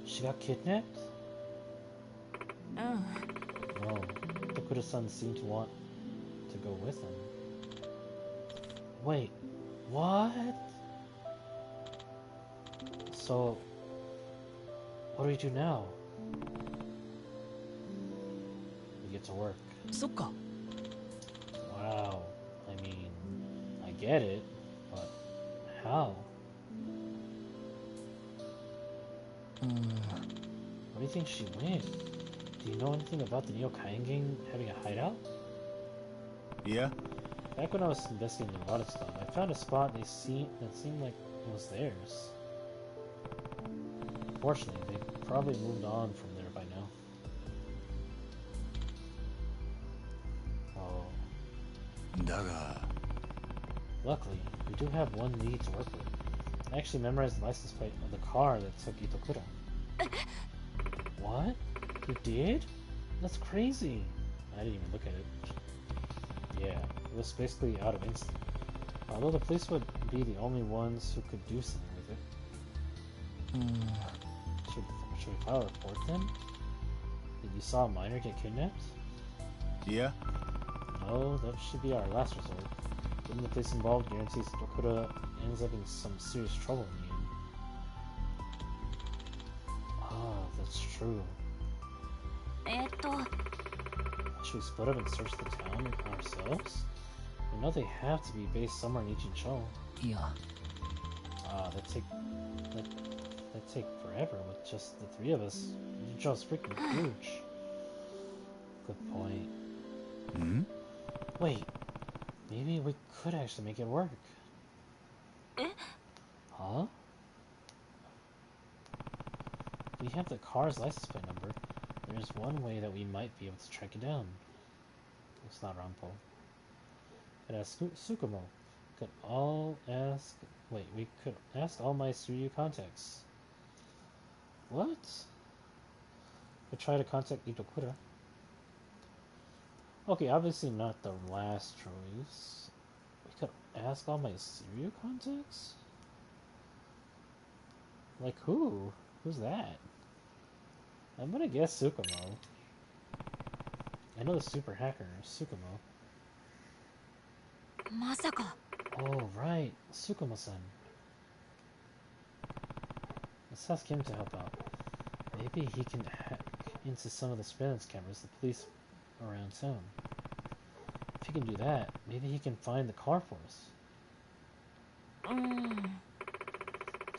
She got kidnapped? No. Itokura-san seemed to want to go with him. Wait, what? So, what do we do now? We get to work. そっか Wow. I mean, I get it, but how? Where do you think she went? Do you know anything about the Neo Kaien gang having a hideout? いや Back when I was investigating a lot of stuff, I found a spot that seemed like it was theirs. Fortunately, they probably moved on from there by now. Oh. だが Luckily, we do have one lead to work with. I actually memorized the license plate of the car that took Itokura. What? You did? That's crazy. I didn't even look at it. Yeah, it was basically out of instinct. Although the police would be the only ones who could do something with it. Should we file a report then? Did you saw a minor get kidnapped? いや No, that should be our last resort. Getting the police involved guarantees Itokura ends up in some serious trouble in the end. Ah, that's true. Should we split up and search the town ourselves? I know they have to be based somewhere in Ichincho. いや Ah, that'd take forever with just the 3 of us. Ichincho's freaking huge. Good point. ん Wait, maybe we could actually make it work. Huh? We have the car's license plate number. There's one way that we might be able to track it down. It's not Rampo. Could ask Tsukumo. We could ask all my Suryu contacts. What? Could try to contact Itokura. Okay, obviously not the last choice. We could ask all my Suryu contacts? Like who? Who's that? I'm gonna guess Tsukumo. I know the super hacker, Tsukumo. まさか Oh, right. Tsukumo-san. Let's ask him to help out. Maybe he can hack into some of the surveillance cameras the police around town. If he can do that, maybe he can find the car for us.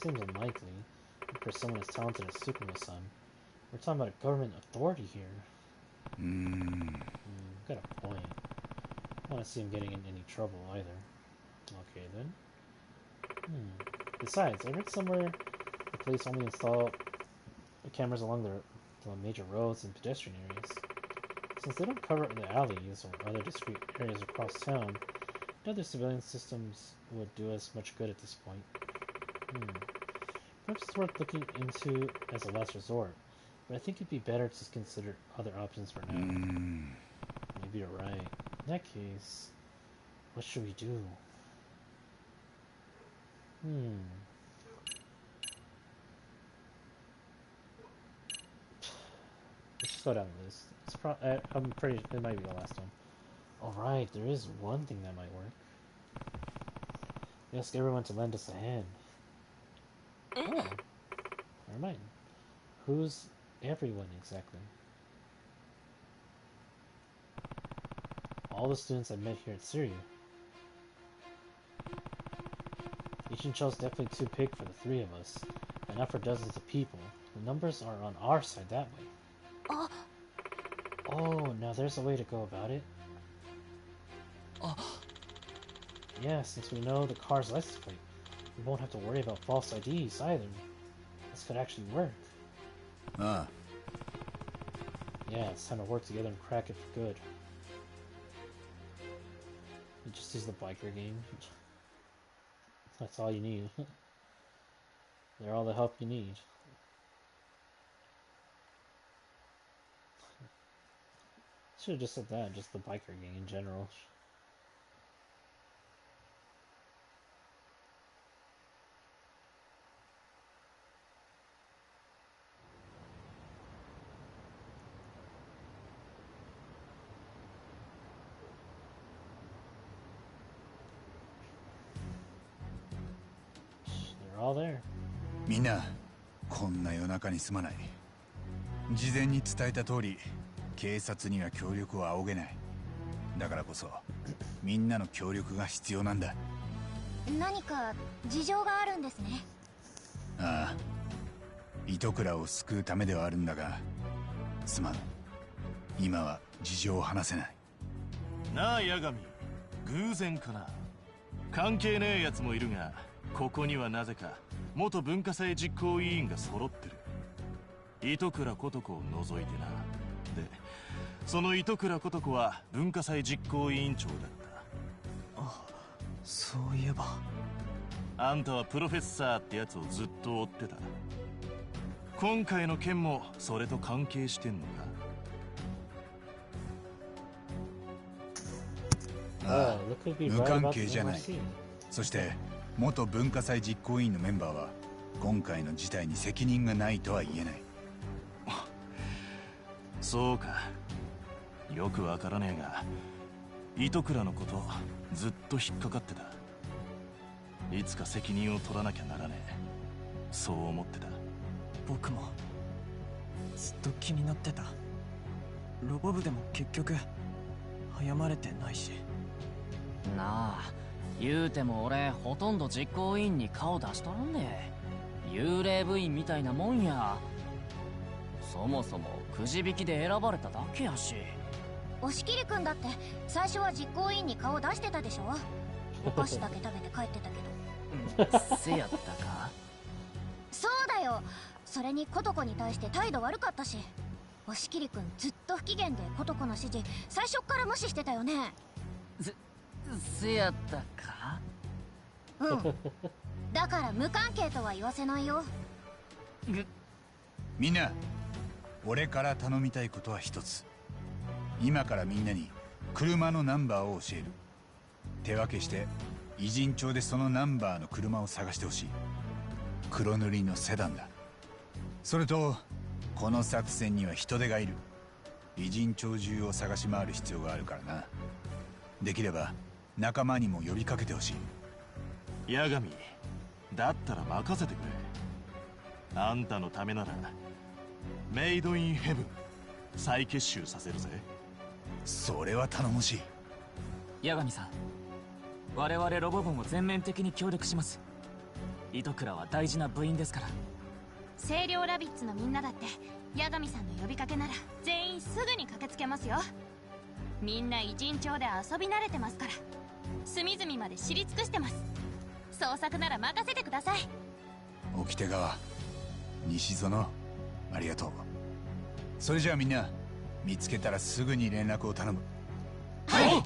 Seems unlikely. For someone as talented as Tsukumo-san. We're talking about a government authority here. Got a point. I don't want to see him getting in any trouble either. Okay then. Besides, I read somewhere the police only install cameras along the major roads and pedestrian areas. Since they don't cover the alleys or other discrete areas across town, no other civilian systems would do us much good at this point. Perhaps it's worth looking into as a last resort, but I think it'd be better to consider other options for now. Maybe you're right. In that case, what should we do? Let's just go down the list. I'm pretty. It might be the last one. All right, there is one thing that might work. Ask everyone to lend us a hand. Oh, never mind. Who's everyone exactly? All the students I met here at Syria. Ichincho's definitely too big for the three of us, and not for dozens of people. The numbers are on our side that way. Oh, now there's a way to go about it. Yeah, since we know the car's license plate, we won't have to worry about false IDs either. This could actually work. Yeah, it's time to work together and crack it for good. You just use the biker game. That's all you need. They're all the help you need. Should have just said that, just the biker gang in general. They're all there. みんな、こんな夜中にすまない。事前に伝えた通り、警察には協力を仰げない。だからこそ、みんなの協力が必要なんだ。何か事情があるんですね。ああ、糸倉を救うためではあるんだが、すまん。今は事情を話せない。なあ、八神、偶然かな。関係ねえやつもいるが、ここにはなぜか元文化祭実行委員が揃ってる。糸倉琴子を除いてな。で、その糸倉琴子は文化祭実行委員長だった。あ、そういえば。あんたはプロフェッサーってやつをずっと追ってた。今回の件もそれと関係してんのか？ああ、無関係じゃない。そして元文化祭実行委員のメンバーは今回の事態に責任がないとは言えない。そうか、よくわからねえが、糸倉のことずっと引っかかってた。いつか責任を取らなきゃならねえ、そう思ってた。僕もずっと気になってた。ロボ部でも結局謝れてないし。なあ、言うても俺ほとんど実行委員に顔出しとらんで、幽霊部員みたいなもんや。そもそもくじ引きで選ばれただけやし。押切くんだって最初は実行委員に顔出してたでしょ。お菓子だけ食べて帰ってたけど。せやったか？そうだよ。それに琴子に対して態度悪かったし。押切くんずっと不機嫌で琴子の指示最初っから無視してたよね。せやったか？うん。だから無関係とは言わせないよ。みんな、俺から頼みたいことは一つ。今からみんなに車のナンバーを教える。手分けして偉人町でそのナンバーの車を探してほしい。黒塗りのセダンだ。それとこの作戦には人手がいる。偉人町中を探し回る必要があるからな。できれば仲間にも呼びかけてほしい。八神、だったら任せてくれ。あんたのためならメイドインヘブン再結集させるぜ。それは頼もしい。八神さん、我々ロボ部も全面的に協力します。糸倉は大事な部員ですから。清涼ラビッツのみんなだって八神さんの呼びかけなら全員すぐに駆けつけますよ。みんな偉人町で遊び慣れてますから、隅々まで知り尽くしてます。捜索なら任せてください。沖手川、西園、ありがとう。それじゃあみんな見つけたらすぐに連絡を頼む。I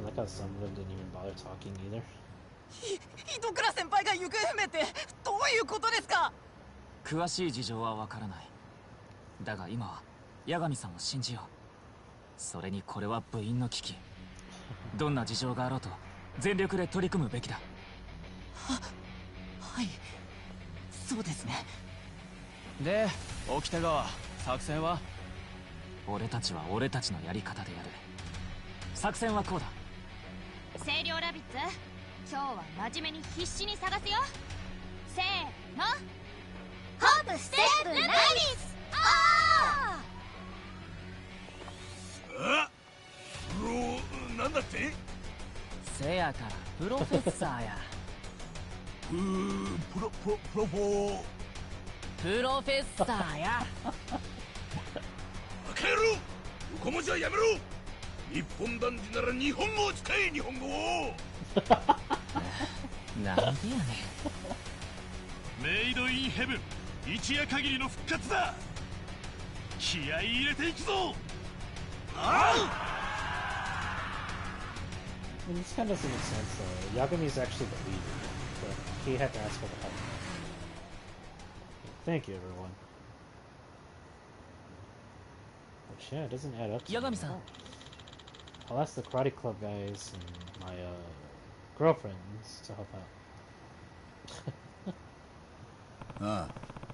like how some of them didn't even bother talking either. 糸倉先輩が行方不明ってどういうことですか？詳しい事情はわからない。だが今は八神さんを信じよう。それにこれは部員の危機。どんな事情があろうと全力で取り組むべきだ。はい、そうですね。で、沖田川、作戦は？俺たちは俺たちのやり方でやる。作戦はこうだ。清涼ラビッツ、今日は真面目に必死に探すよ。せーの、ホップステップラビッツ。なんだって？せやからプロフェッサーや。プロフォー。プロフェッサーや。バカ野郎、横文字はやめろ。日本男児なら日本語を使え、日本語を。なんでやねん。メイドインヘブン、一夜限りの復活だ。気合い入れていくぞ。I mean, this kind of doesn't make sense though. Yagami's actually the leader, but he had to ask for the help. Thank you, everyone. Which, yeah, it doesn't add up. Yagami-san. I'll ask the karate club guys and my girlfriends to help out.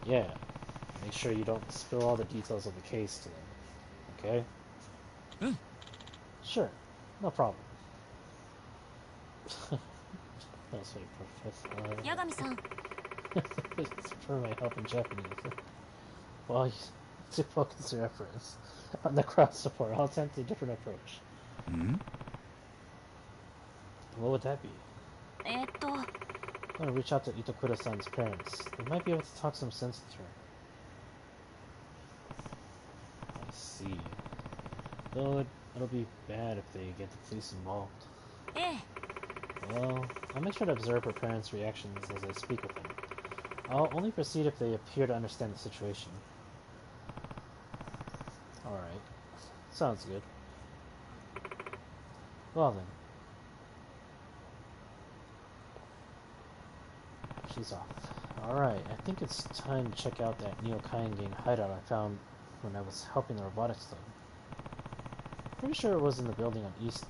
Yeah, make sure you don't spill all the details of the case to them. Okay? Sure, no problem. That's like Professor. 八神さん、 It's for my help in Japanese. Well, to focus your efforts on the crowd support, I'll attempt a different approach. What would that be? I'm gonna reach out to Itokura-san's parents. They might be able to talk some sense into her. I see. Though it'll be bad if they get the police involved. ええ、 Well, I'll make sure to observe her parents' reactions as I speak with them. I'll only proceed if they appear to understand the situation. Alright. Sounds good. Well then. She's off. Alright, I think it's time to check out that Neokain gang hideout I found when I was helping the robotics club. Pretty sure it was in the building on East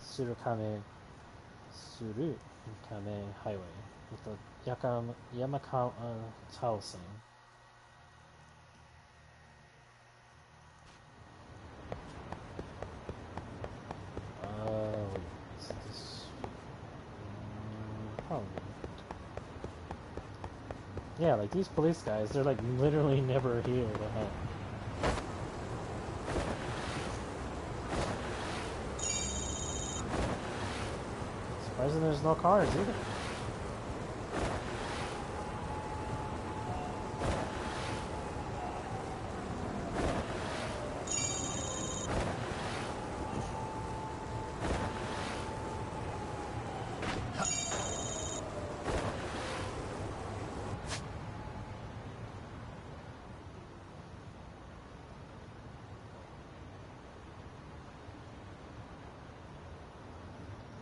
Surukame Highway with the Yamakao Tao sign. Wait, is this? Probably. Yeah, like these police guys, they're like literally never here to help. Surprising there's no cars either.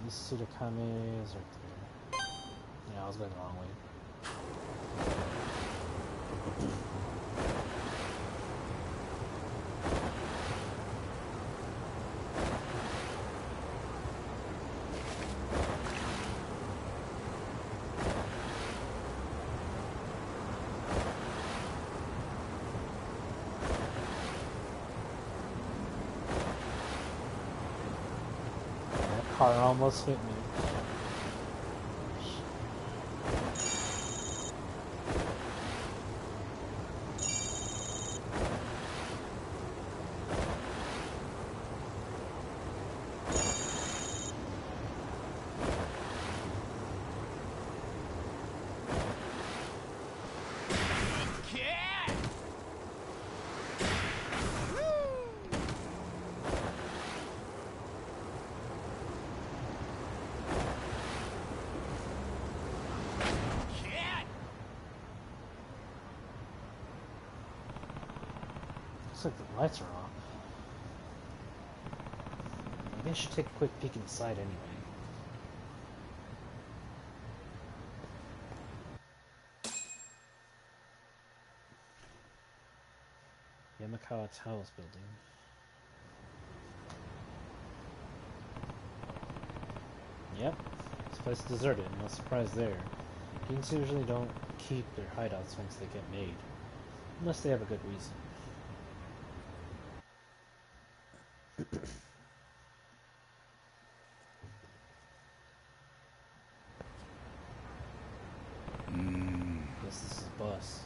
East Surukame is right there. Yeah, I was going the wrong way. Car almost hit me. like the lights are off. Maybe I should take a quick peek inside anyway. Yamakawa Towers building. Yep, this place is deserted, no surprise there. Geeks usually don't keep their hideouts once they get made, unless they have a good reason. Guess this is a bus.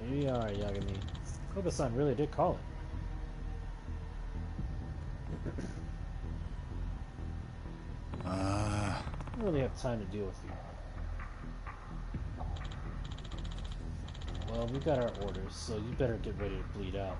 Here you are, Yagami. Koba-san really did call it. I don't really have time to deal with you. Well, we got our orders, so you better get ready to bleed out.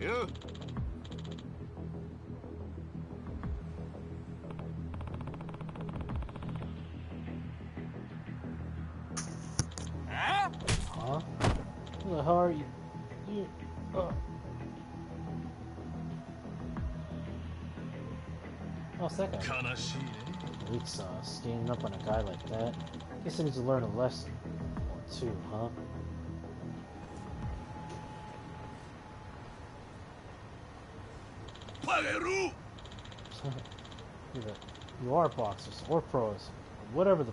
You? Huh? Who the hell are you? You. Oh, it's that guy. Weak sauce. Gaining up on a guy like that. Guess I need to learn a lesson or two, huh? You are boxers or pros, or whatever the.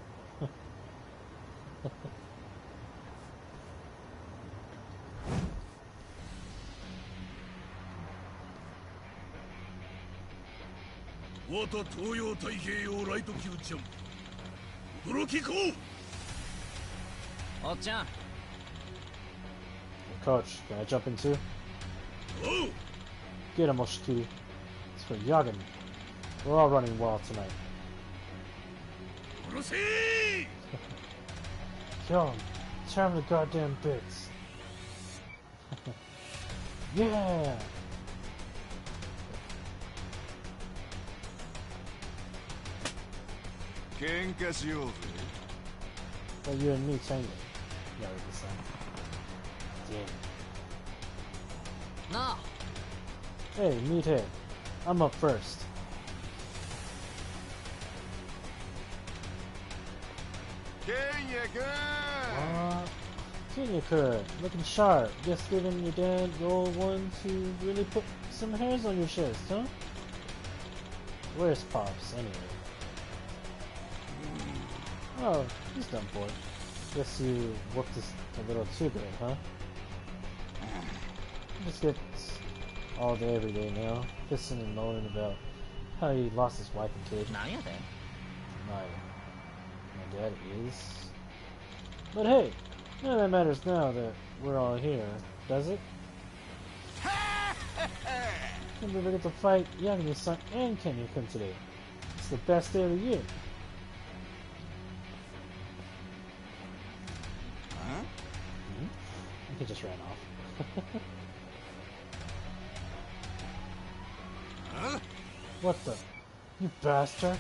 Coach, can I jump in too? Get him, Oshikiri. It's for Yagami. We're all running wild tonight. Kill him. Tear him to goddamn bits. Yeah! But you and me tango. Yagami-san. Damn. Na. Hey, meathead. I'm up first. Kenya-kun, looking sharp. Guess giving your dad the old one to really put some hairs on your chest, huh? Where's Pops, anyway? Oh, he's done for it. Guess you whooped this a little too good, huh? He just gets all day, every day now, pissing and moaning about how he lost his wife and kid. Nani ya then? My dad is. But hey, none of that matters now that we're all here, does it? Can't believe we get to fight Yagami-san and Kenya-kun today. It's the best day of the year. Huh? He just ran off. Huh? What the? You bastard!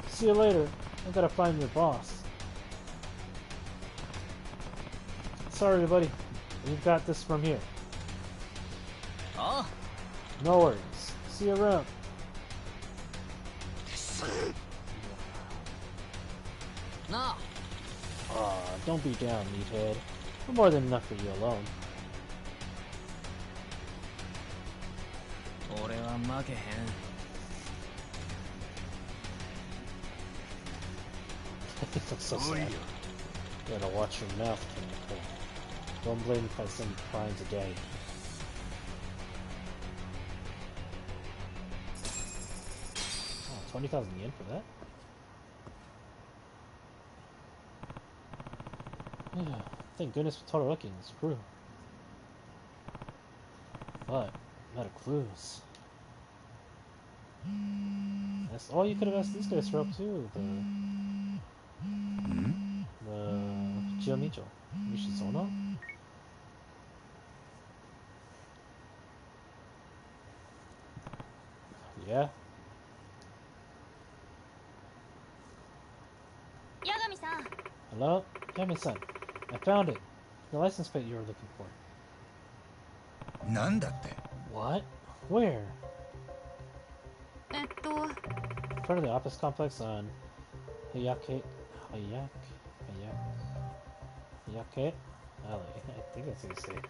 See you later. I gotta find your boss. Sorry, buddy. We've got this from here. Oh? No worries. See you around. Na. Aw, don't be down, meathead. We're more than enough for you alone. 俺は負けへん。 That's so sad. You gotta watch your mouth, Kenya-kun. Don't blame me if I send you crying to daddy. Oh, 20,000 yen for that? Yeah, thank goodness for Todoroki and his crew. But, I'm out of clues. That's all you could have asked these guys for help too. The Chiyomicho. Nishizono? Yeah? Yagami-san. Hello? Yagami-san. I found it. The license plate you were looking for. なんだって What? Where? えっと In front of the office complex on Hayake Alley. I think that's how you say it.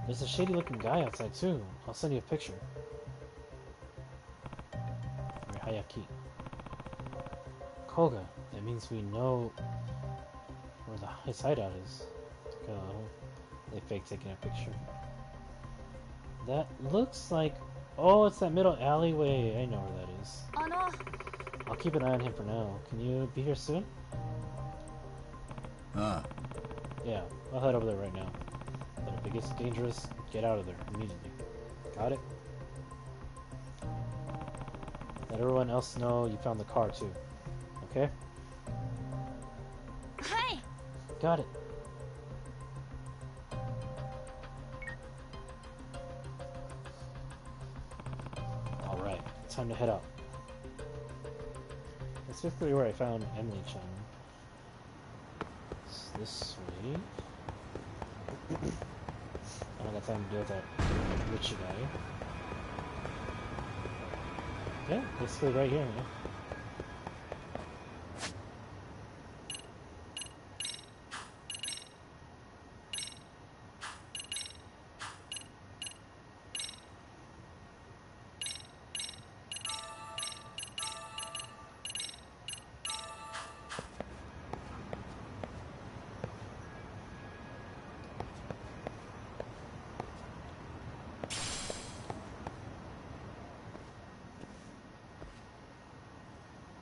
There's a shady looking guy outside too. I'll send you a picture. Or Hayaki. Koga. That means we know where his hideout is. They fake taking a picture. That looks like... Oh, it's that middle alleyway. I know where that is. あの I'll keep an eye on him for now. Can you be here soon? ああ Yeah, I'll head over there right now. But if it gets dangerous, get out of there immediately. Got it? Let everyone else know you found the car too. Okay? はい。 Got it. Alright, time to head out. That's basically where I found Emily-chan. It's this way. I don't got time to deal with that rich guy. Yeah, basically right here, man.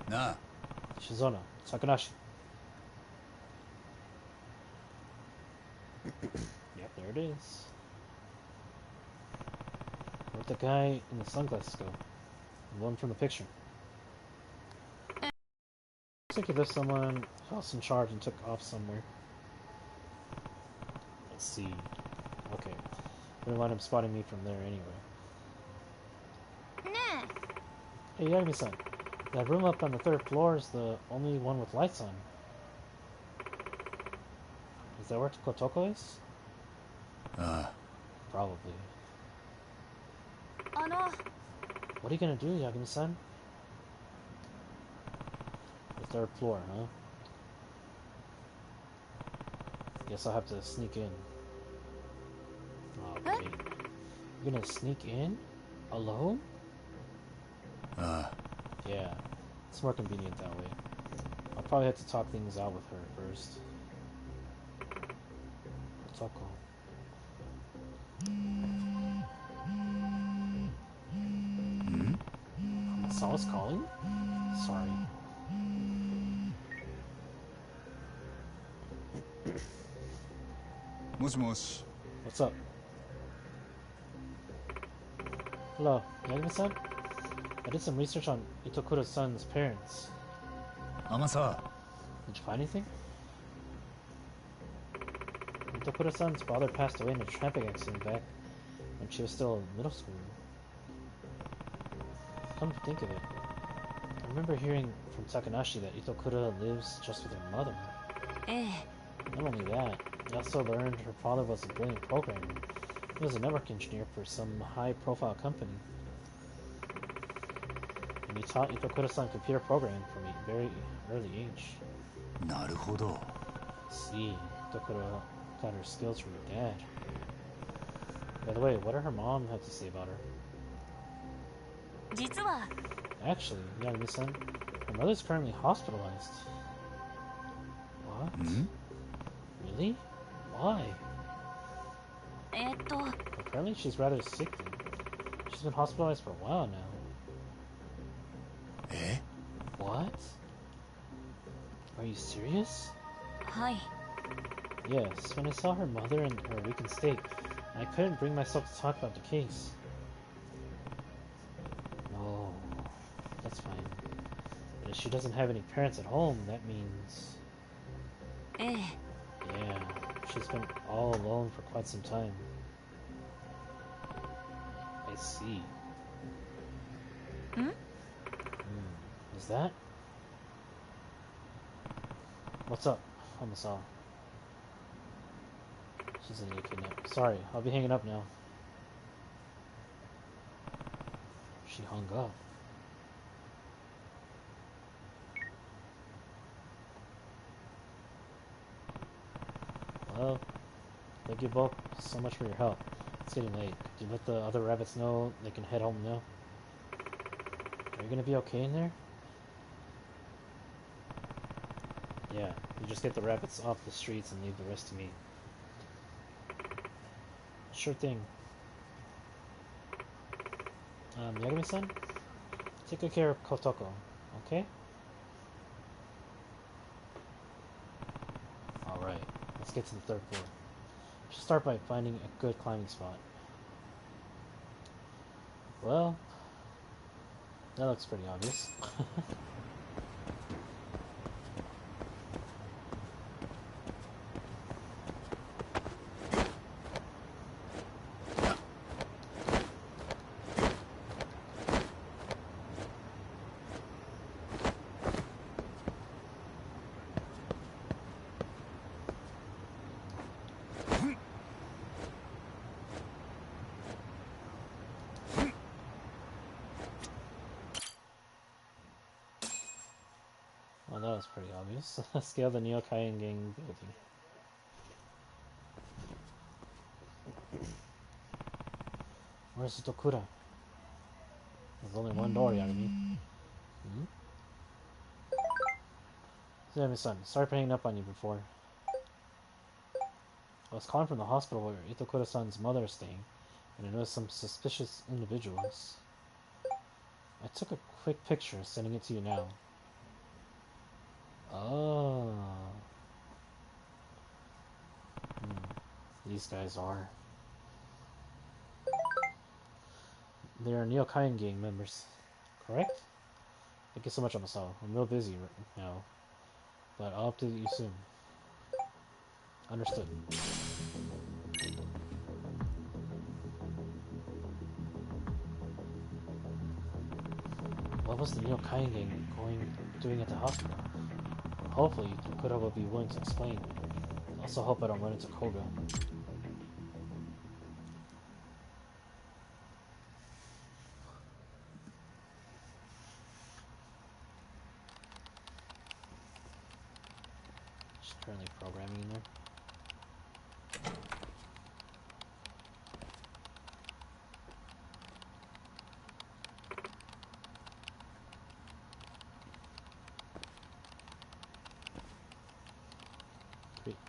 Na. Shizuno, Sakanashi. Yep, there it is. Where'd the guy in the sunglasses go? The one from the picture. Looks like he left someone else in charge and took off somewhere. Let's see. Okay. Wouldn't want him spotting me from there anyway. ね Hey, Yagami-san. That room up on the 3rd floor is the only one with lights on. Is that where Kotoko is? Probably. あの What are you gonna do, Yagami-san? The 3rd floor, huh? Guess I'll have to sneak in. Oh, great. You're gonna sneak in? Alone? Yeah, it's more convenient that way. I'll probably have to talk things out with her first. Toko. Saul's calling? Sorry. Moshi. What's up? Hello, Yagami-san? I did some research on Itokura-san's parents. Amasa. Did you find anything? Itokura-san's father passed away in a traffic accident back when she was still in middle school. Come to think of it, I remember hearing from Takanashi that Itokura lives just with her mother. ええ Not only that, I also learned her father was a brilliant programmer. He was a network engineer for some high-profile company. And he taught Itokura-san computer programming from a very early age. なるほど。 See, Itokura got her skills from her dad. By the way, what did her mom have to say about her? 実は Actually, Yagami-san, her mother's currently hospitalized. What? Really? Why? と Apparently she's rather sick then. She's been hospitalized for a while now. え What? Are you serious? はい Yes, when I saw her mother in her weakened state, I couldn't bring myself to talk about the case. No, that's fine. But if she doesn't have any parents at home, that means... ええ Yeah, she's been all alone for quite some time. I see. Is that? What's up, Homasa? She's in a kidnap. Sorry, I'll be hanging up now. She hung up. Well, thank you both so much for your help. It's getting late. Could you let the other rabbits know they can head home now? Are you gonna be okay in there? Yeah, you just get the rabbits off the streets and leave the rest to me. Sure thing. Yagami-san? Take good care of Kotoko, okay? Alright, let's get to the 3rd floor. Should start by finding a good climbing spot. Well, that looks pretty obvious. Well, that was pretty obvious. Scale the Neokaian Gang building. Where's Itokura? There's only one door, Yagami. Yagami-san, sorry for hanging up on you before. I was calling from the hospital where Itokura-san's mother is staying, and I noticed some suspicious individuals. I took a quick picture, sending it to you now. Oh. These guys are. They're Neokaian Gang members, correct? Thank you so much, Amasawa. I'm real busy right now, but I'll update you soon. Understood. What was the Neokaian Gang doing at the hospital? Hopefully, Tokura will be willing to explain. Also hope I don't run into Koga. She's currently programming in there.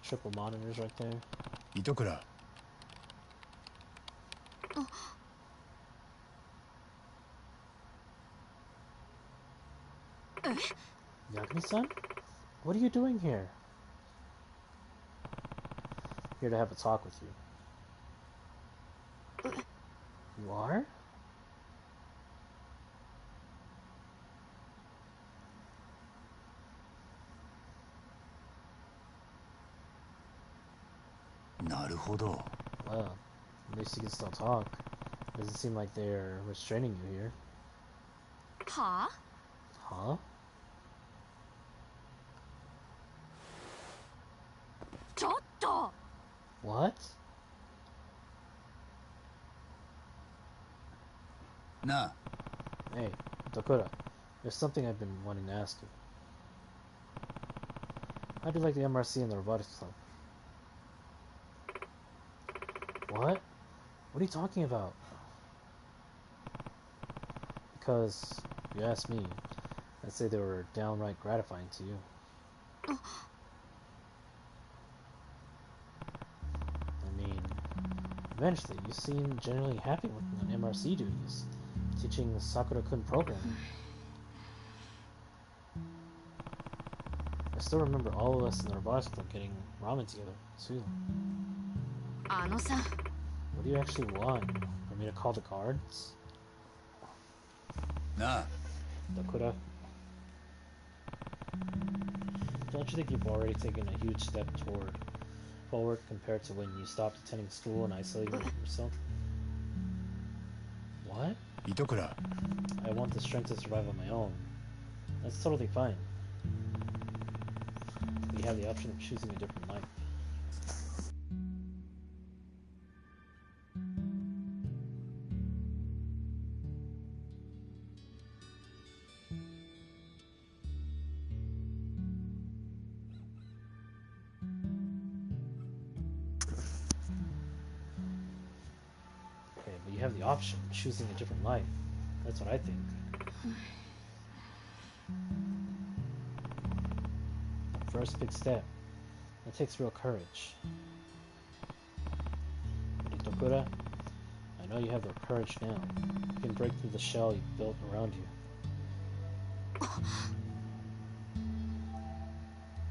Triple monitors right there. 糸倉 Yagami-san? What are you doing here? Here to have a talk with you. You are? Naruhodo. Well, at least you can still talk. Doesn't seem like they're restraining you here. はあ Huh? ちょっと What? なあ Hey, Tokura, there's something I've been wanting to ask you. How do you like the MRC and the robotics club? What? What are you talking about? Because, if you ask me, I'd say they were downright gratifying to you. I mean, eventually, you seem generally happy working on MRC duties, teaching Sakura-kun programming. I still remember all of us in the robotics club getting ramen together, too. あのさ What do you actually want? For me to call the guards? なあ Dakura? Don't you think you've already taken a huge step forward compared to when you stopped attending school and isolating yourself? What? 糸倉 I want the strength to survive on my own. That's totally fine. We have the option of choosing a different life. Okay, but you have the option of choosing a different life. That's what I think. First big step. It takes real courage. Itokura, I know you have the courage now. You can break through the shell you built around you.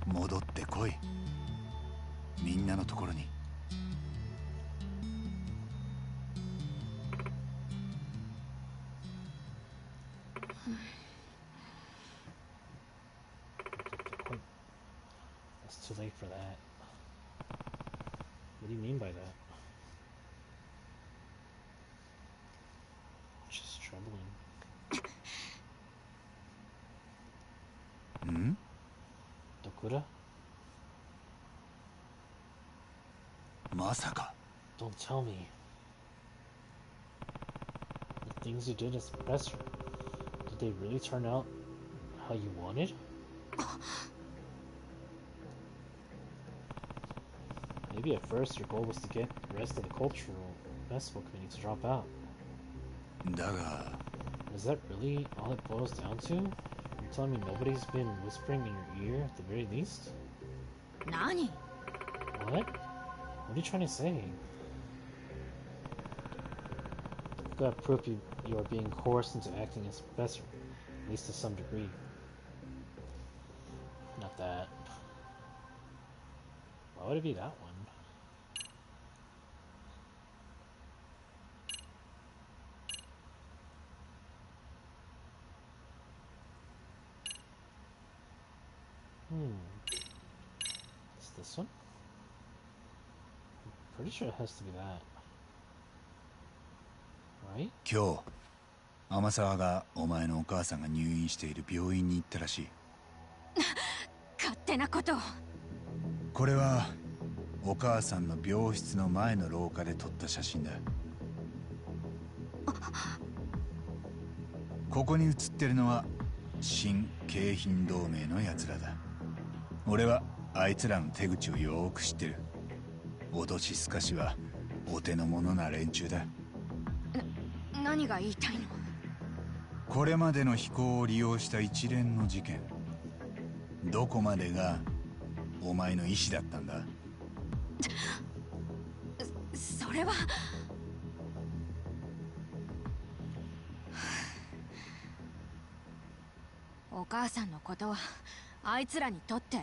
戻ってこいみんなのところに It's too late for that. What do you mean by that? Just trembling. ん Dokura? まさか Don't tell me. The things you did as professor, did they really turn out how you wanted? Maybe at first your goal was to get the rest of the cultural festival committee to drop out. だが Is that really all it boils down to? You're telling me nobody's been whispering in your ear at the very least? 何 What? What are you trying to say? You've got proof you are being coerced into acting as a professor, at least to some degree. Not that. Why would it be that one? Is this one? I'm pretty sure it has to be that. Right? 今日天沢がお前のお母さんが入院している病院に行ったらしい。勝手なことを。これはお母さんの病室の前の廊下で撮った写真だ。ここに写ってるのは新京浜同盟のやつらだ。俺はあいつらの手口をよーく知ってる。脅しすかしはお手の物な連中だ。何が言いたいの？これまでの飛行を利用した一連の事件、どこまでがお前の意思だったんだ？それは。お母さんのことはあいつらにとって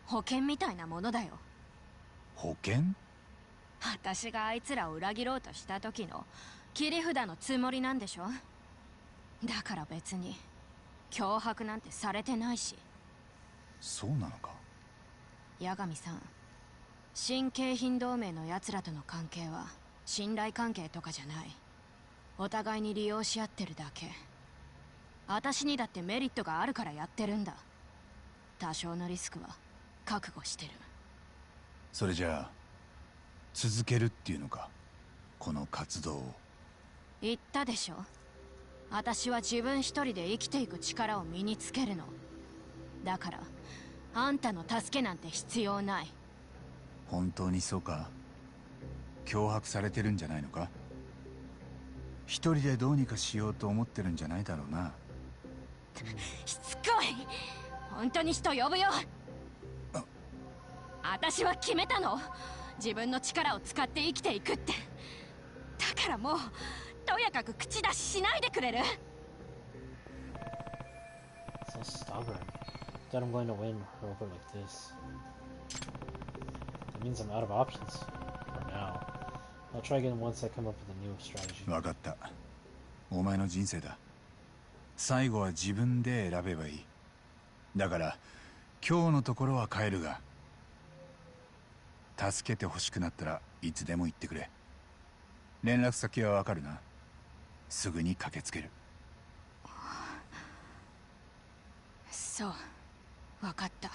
保険みたいなものだよ。保険？私があいつらを裏切ろうとした時の切り札のつもりなんでしょ。だから別に脅迫なんてされてないし。そうなのか？八神さん、新京浜同盟の奴らとの関係は信頼関係とかじゃない。お互いに利用し合ってるだけ。私にだってメリットがあるからやってるんだ。多少のリスクは覚悟してる。それじゃあ続けるっていうのか、この活動を。言ったでしょ。私は自分一人で生きていく力を身につけるの。だからあんたの助けなんて必要ない。本当にそうか？脅迫されてるんじゃないのか？一人でどうにかしようと思ってるんじゃないだろうな。しつこい。本当に人呼ぶよ。私は決めたの。自分の力を使って生きていくって。だからもうとやかく口出ししないでくれる？ So stubborn. That I'm going to win her over like this. That means I'm out of options for now. I'll try again once I come up with a new strategy. 分かった。お前の人生だ。最後は自分で選べばいい。だから今日のところは帰るが、助けて欲しくなったらいつでも言ってくれ。連絡先はわかるな？すぐに駆けつける。そう、分かった。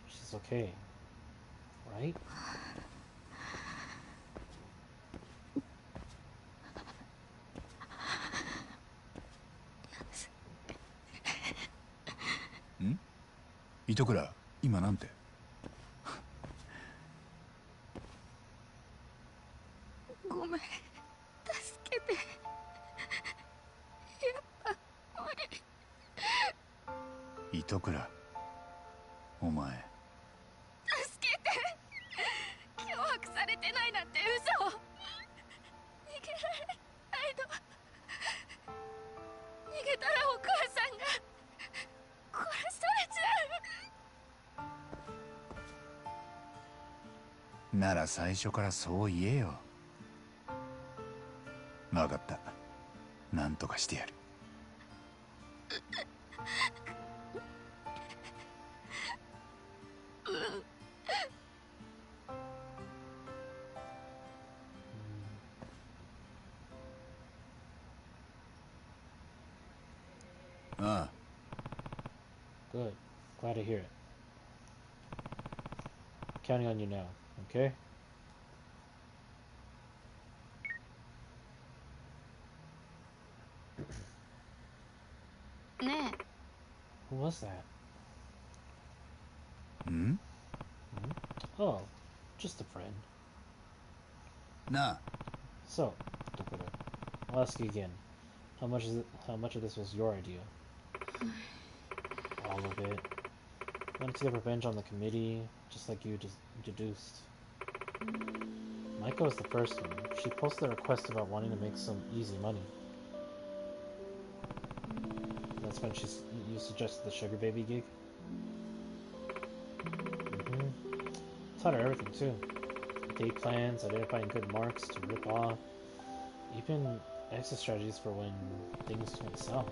She's okay, right?ん？糸倉、今なんて？ごめん、助けて。やっぱ無理。糸倉、お前。助けて。脅迫されてないなんて嘘。逃げられないの。逃げたらお母さんが殺されちゃう。なら最初からそう言えよ。分かった。なんとかしてやる。ああ。Good. Glad to hear it. Counting on you now, okay? Who was that? Hmm? Oh, just a friend. Na. So, Dakota, I'll ask you again. How much of this was your idea? All of it. Wanted to get revenge on the committee, just like you just deduced. Maiko was the first one. She posted a request about wanting to make some easy money. That's when you suggested the sugar baby gig. Taught her everything too. Date plans, identifying good marks to rip off, even exit strategies for when things don't sell.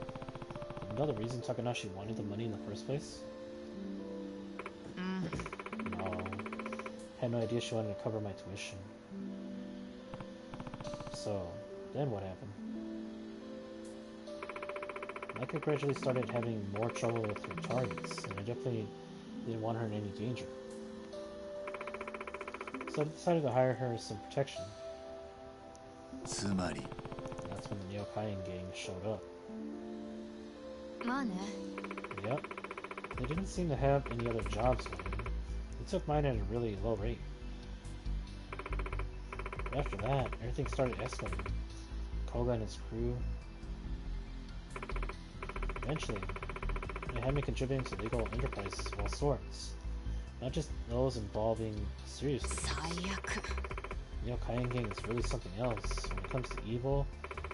You know the reason Takanashi wanted the money in the first place? No. Had no idea she wanted to cover my tuition. So, Then what happened? Micah gradually started having more trouble with her targets, and I definitely didn't want her in any danger. So I decided to hire her as some protection. つまり That's when the Neo Kaien gang showed up. まあね Yep. They didn't seem to have any other jobs for them. They took mine at a really low rate. But after that, everything started escalating. Koga and his crew. Eventually, they had me contributing to legal enterprises of all sorts. Not just those involving serious things. 最悪 Neo Kaien gang is really something else. When it comes to evil,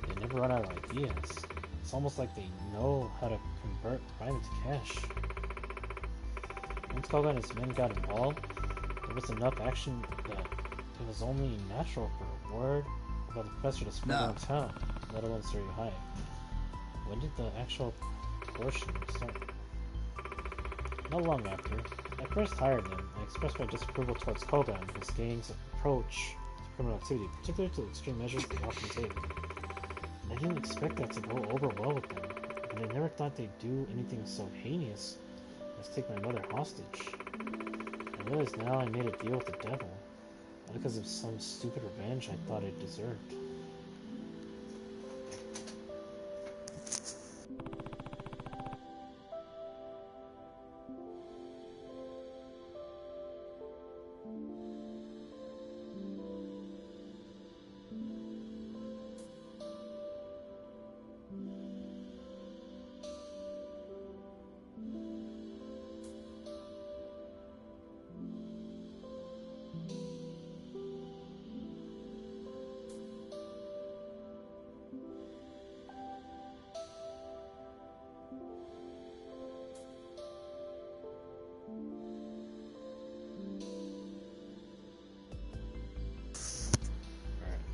they never run out of ideas. It's almost like they know how to convert crime into cash. Once Koga and his men got involved, there was enough action that it was only natural for word about the professor to spread around town, let alone Surrey High. When did the actual portion start? Not long after. I first hired them, I expressed my disapproval towards Koga and his gang's approach to criminal activity, particularly to the extreme measures they often take. I didn't expect that to go over well with them, but I never thought they'd do anything so heinous as take my mother hostage. I realize now I made a deal with the devil, not because of some stupid revenge I thought I deserved.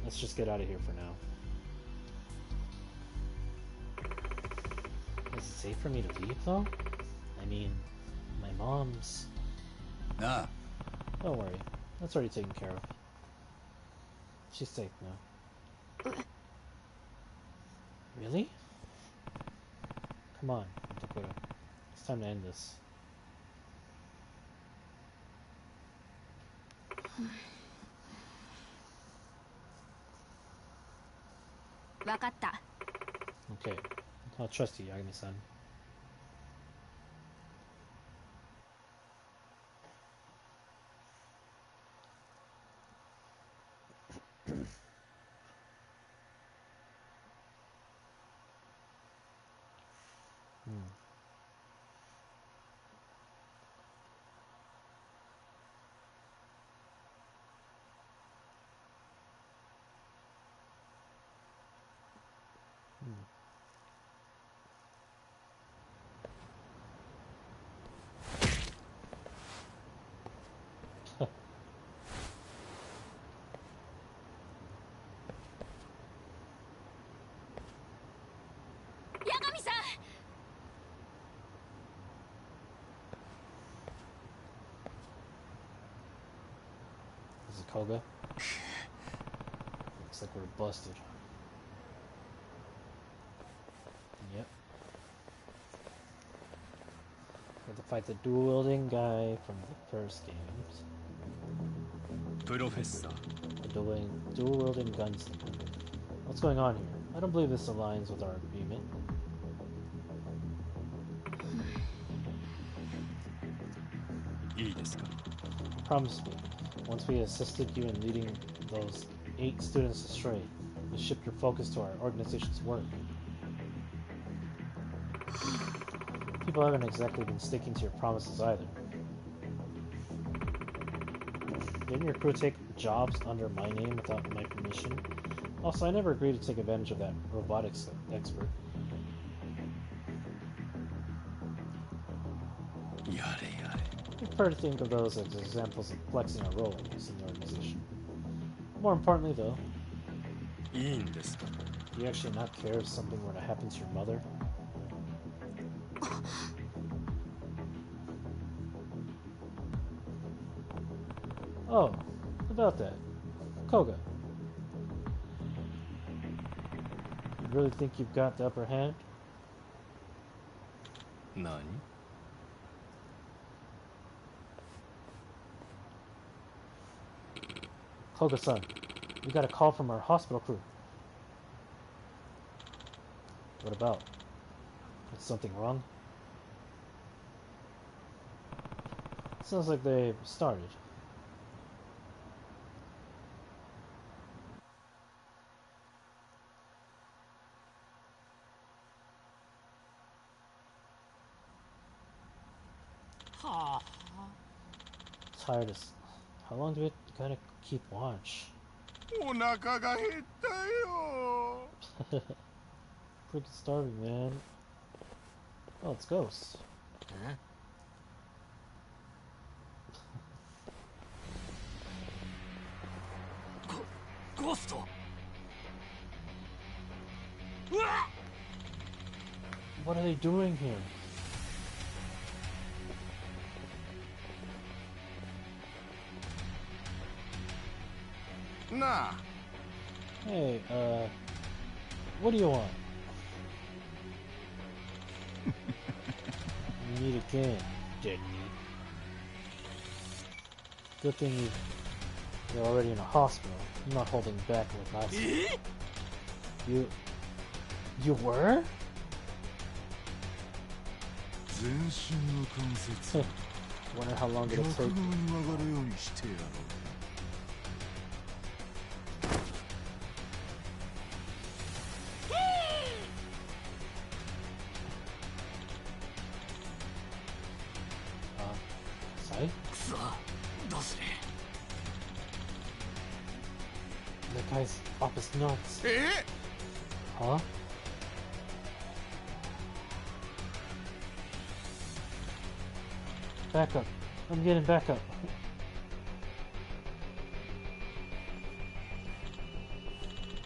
Let's just get out of here for now. Is it safe for me to leave, though? I mean, my mom's... Nah. Don't worry. That's already taken care of. She's safe now. Really? Come on, Takura. It's time to end this. Okay. I'll trust you, Yagami-san. Is it Koga? Looks like we're busted. Yep. We have to fight the dual-wielding guy from the first games. Professor. The dual-wielding gunslinger. What's going on here? I don't believe this aligns with our agreement. Promise me, once we assisted you in leading those 8 students astray, you shift your focus to our organization's work. People haven't exactly been sticking to your promises either. Didn't your crew take jobs under my name without my permission? Also, I never agreed to take advantage of that robotics expert. I prefer to think of those as examples of flexing our roles in the organization. More importantly, though, do you actually not care if something were to happen to your mother? Oh, about that. Koga. really think you've got the upper hand? 何 Koga-san, we got a call from our hospital crew. What about? Is something wrong? Sounds like they've started. Tired as... How long do we gotta keep watch? お腹が減ったよ。 Freaking starving, man. Oh, it's Ghost. ゴースト。 What are they doing here?なあ、 Hey, what do you want? You need a can, dead meat. Good thing you're already in a hospital. You're not holding back like last time. You were? 全身の関節 Wonder how long 逆 it'll 側 take. に曲がるようにしてやろう。 Sai? くそ、どうする？ That guy's off his nuts. え Huh? Back up. I'm getting back up.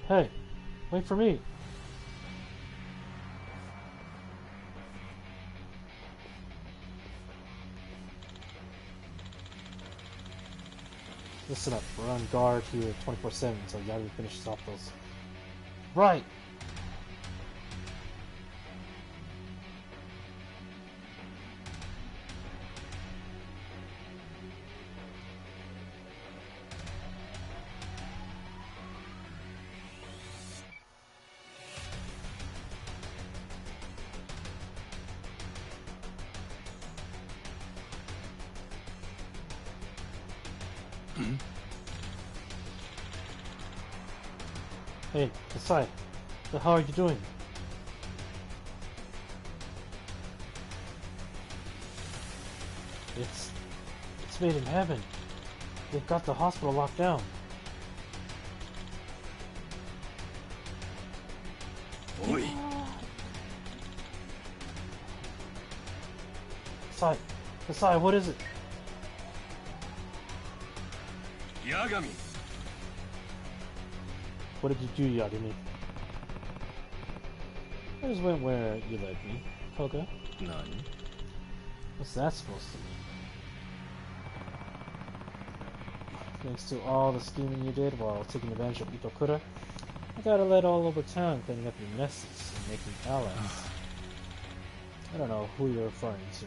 Hey, wait for me. Listen up, we're on guard here 24/7 until Yari finishes off those. Right! Hey, Kasai, the hell are you doing? It's made in heaven. They've got the hospital locked down.おい、 Kasai, what is it? 八神。 What did you do, Yagami? I just went where you led me, Koga. 何 What's that supposed to mean? Thanks to all the scheming you did while taking advantage of Itokura, I got it led all over town cleaning up your messes and making allies. I don't know who you're referring to.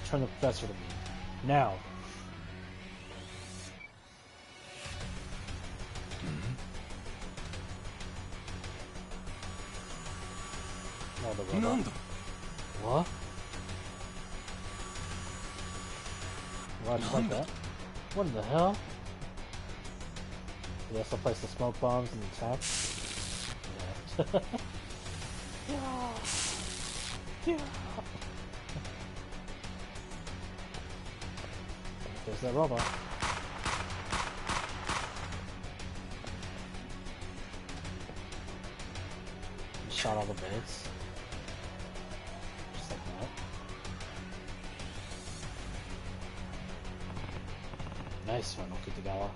Turn the professor to me. Now. Oh, the robot. なんだ What? Watch like that? What in the hell? Did I also place the smoke bombs and attack? Yeah. Yeah. There's that robot. He shot all the beds. Just like that. Nice one, Okitagawa.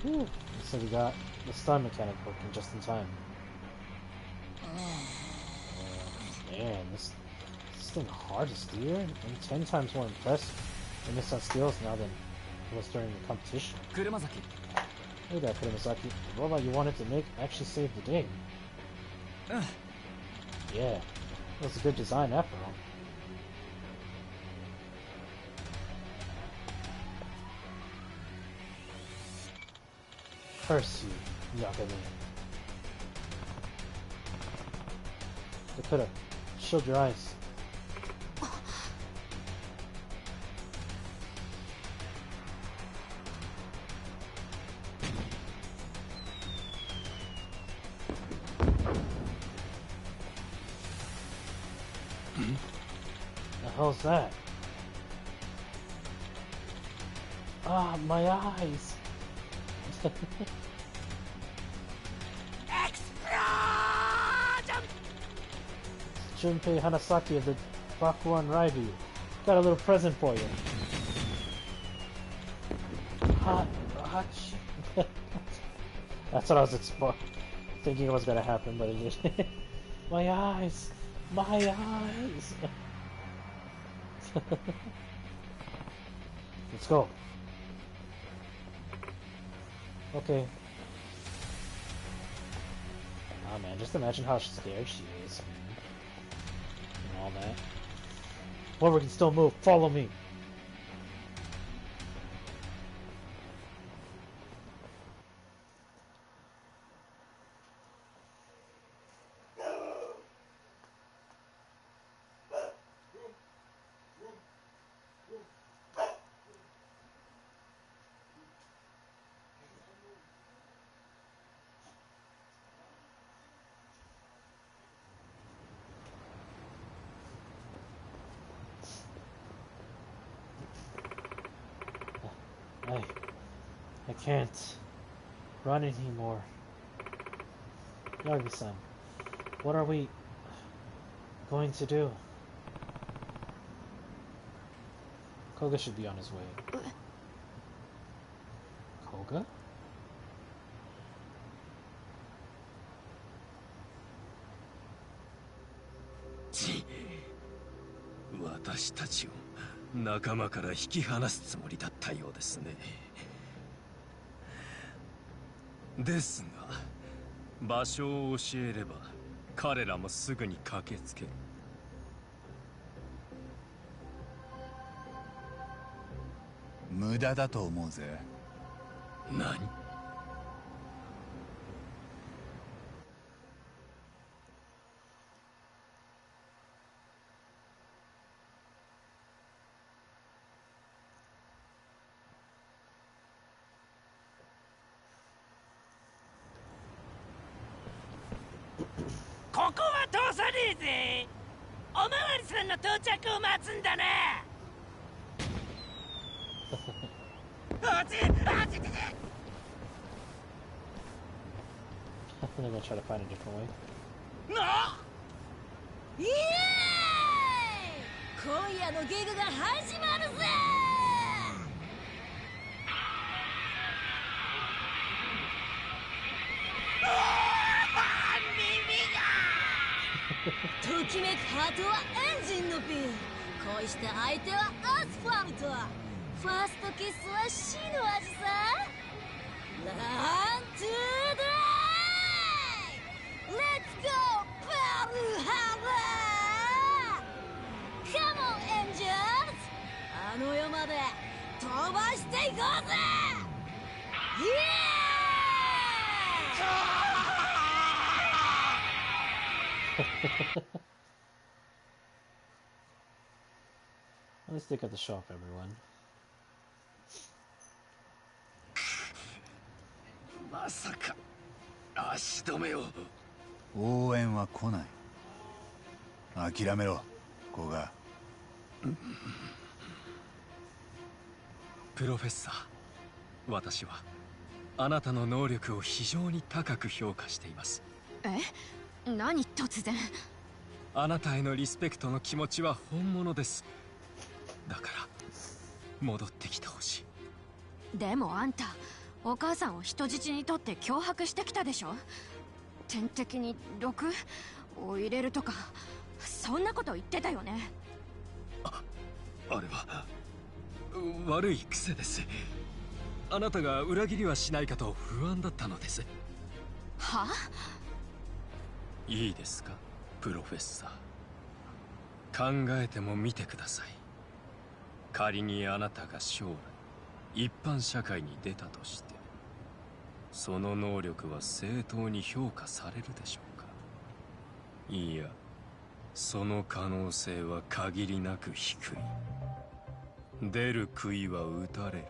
Whew. So we got the stun mechanic working just in time. Man, this thing hard to steer and 10 times more impressive in Nissan skills now than it was during the competition. Kurumazaki. Look at that, Kurumazaki. The robot you wanted to make actually saved the day. Yeah, it was a good design after all. Curse you, Yagami. Dakota, shield your eyes. The hell's that? Ah, my eyes! Junpei Hanasaki of the Bakuan Raibu. Got a little present for you. Hot shit. That's what I was thinking was gonna happen, but it just... My eyes! My eyes! Let's go. Okay. Oh man, just imagine how scared she is. And all that. But we can still move. Follow me. I can't run anymore. Yagi-san, what are we going to do? Koga should be on his way. Koga?ち、私たちを仲間から引き離すつもりだったようですね。ですが、場所を教えれば彼らもすぐに駆けつける。無駄だと思うぜ。何？ここは通さねえぜ。おまわりさんの到着を待つんだな。They're gonna try to find a different way. イエーイ！今夜のゲグが始まるぜ！ときめくハートはエンジンのビール。恋して相手はアスファルト。ファーストキスは死の味さ。ラントゥーダイ！ Let's go! パルハバー！ Come on, Angels! あの世まで飛ばしていこうぜ！イエーイLet's take out the shop, everyone. まさか足止めを。応援は来ない。諦めろ、古賀。プロフェッサー、私はあなたの能力を非常に高く評価しています。え？何突然？あなたへのリスペクトの気持ちは本物です。だから戻ってきてほしい。でもあんたお母さんを人質にとって脅迫してきたでしょ。点滴に毒を入れるとかそんなこと言ってたよね。あれは悪い癖です。あなたが裏切りはしないかと不安だったのです。は？いいですか、プロフェッサー。考えてもみてください。仮にあなたが将来一般社会に出たとして、その能力は正当に評価されるでしょうか。いや、その可能性は限りなく低い。出る杭は打たれる。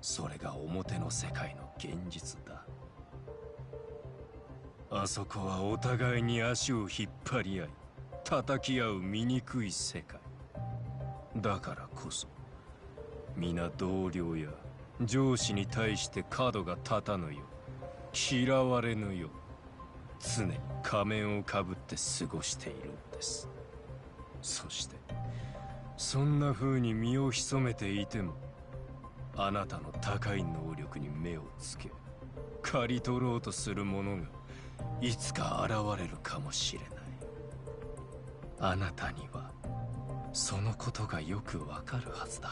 それが表の世界の現実だ。あそこはお互いに足を引っ張り合い叩き合う醜い世界だからこそ、皆同僚や上司に対して角が立たぬよう、嫌われぬよう、常に仮面をかぶって過ごしているのです。そしてそんな風に身を潜めていても、あなたの高い能力に目をつけ刈り取ろうとする者がいつか現れるかもしれない。あなたにはそのことがよくわかるはずだ。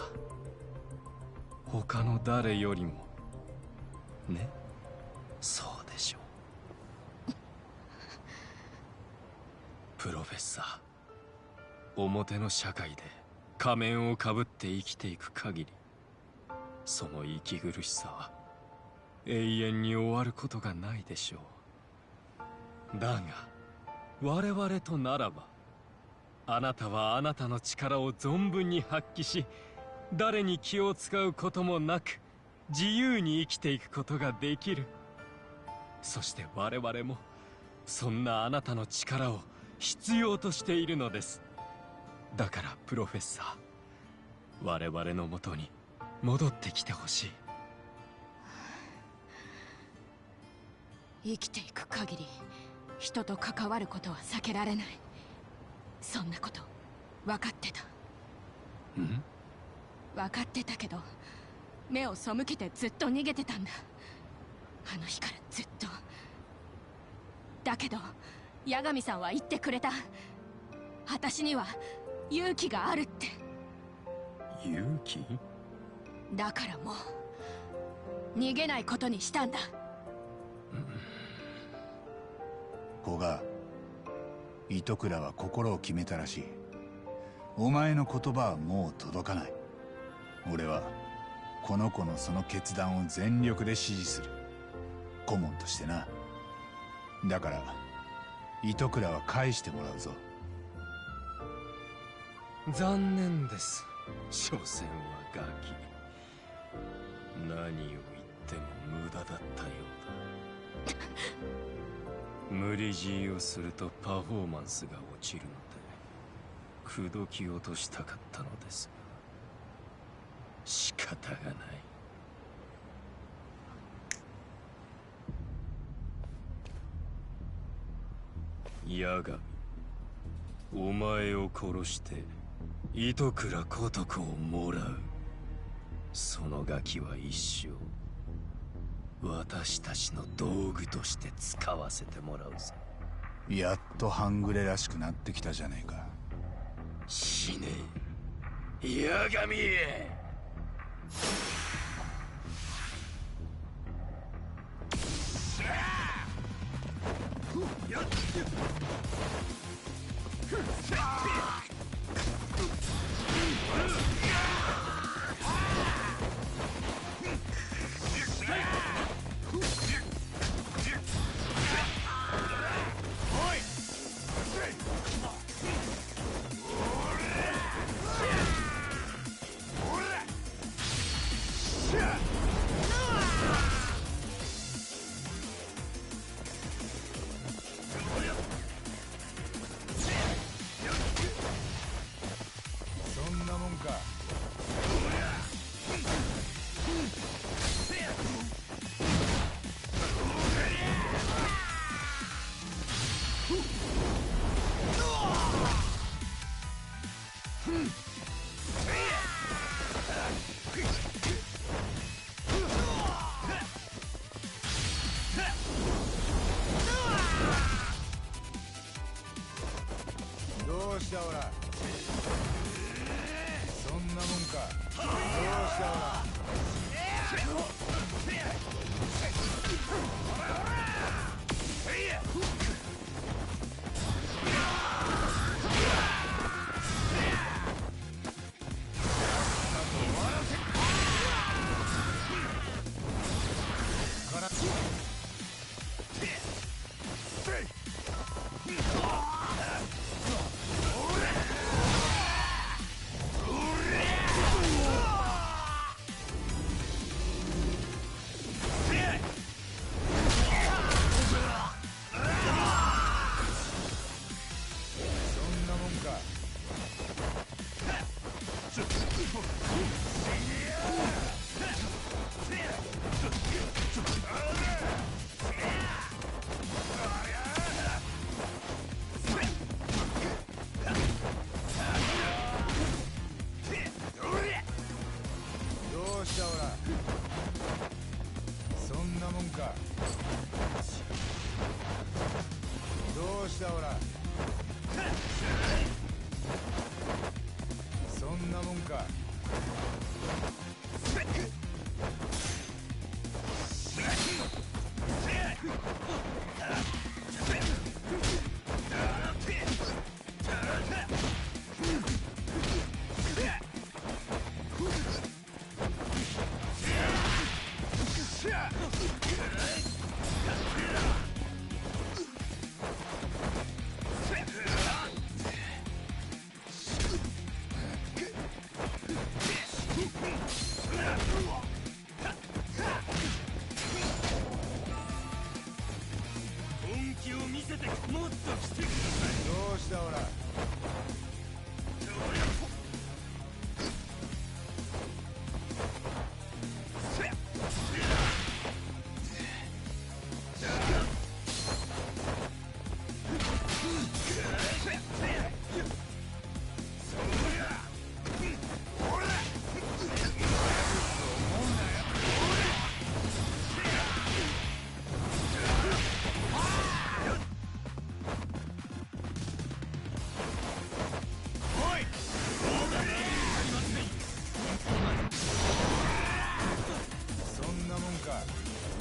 他の誰よりもね。そうでしょう。プロフェッサー、表の社会で仮面をかぶって生きていく限り、その息苦しさは永遠に終わることがないでしょう。だが我々とならば、あなたはあなたの力を存分に発揮し、誰に気を使うこともなく自由に生きていくことができる。そして我々もそんなあなたの力を必要としているのです。だからプロフェッサー、我々のもとに戻ってきてほしい。生きていく限り人と関わることは避けられない。そんなこと分かってた。ん？分かってたけど、目を背けてずっと逃げてたんだ。あの日からずっと。だけど八神さんは言ってくれた。私には勇気があるって。勇気？だからもう逃げないことにしたんだ。古賀、糸倉は心を決めたらしい。お前の言葉はもう届かない。俺はこの子のその決断を全力で支持する、顧問としてな。だから糸倉は返してもらうぞ。残念です。所詮はガキ。何を言っても無駄だったようだ。無理強いをするとパフォーマンスが落ちるので、口説き落としたかったのですが、仕方がない。八神、お前を殺して糸倉孤独をもらう。そのガキは一生私たちの道具として使わせてもらうぜ。やっと半グレらしくなってきたじゃねえか。死ねえ八神。どしたオラ。そんなもんか。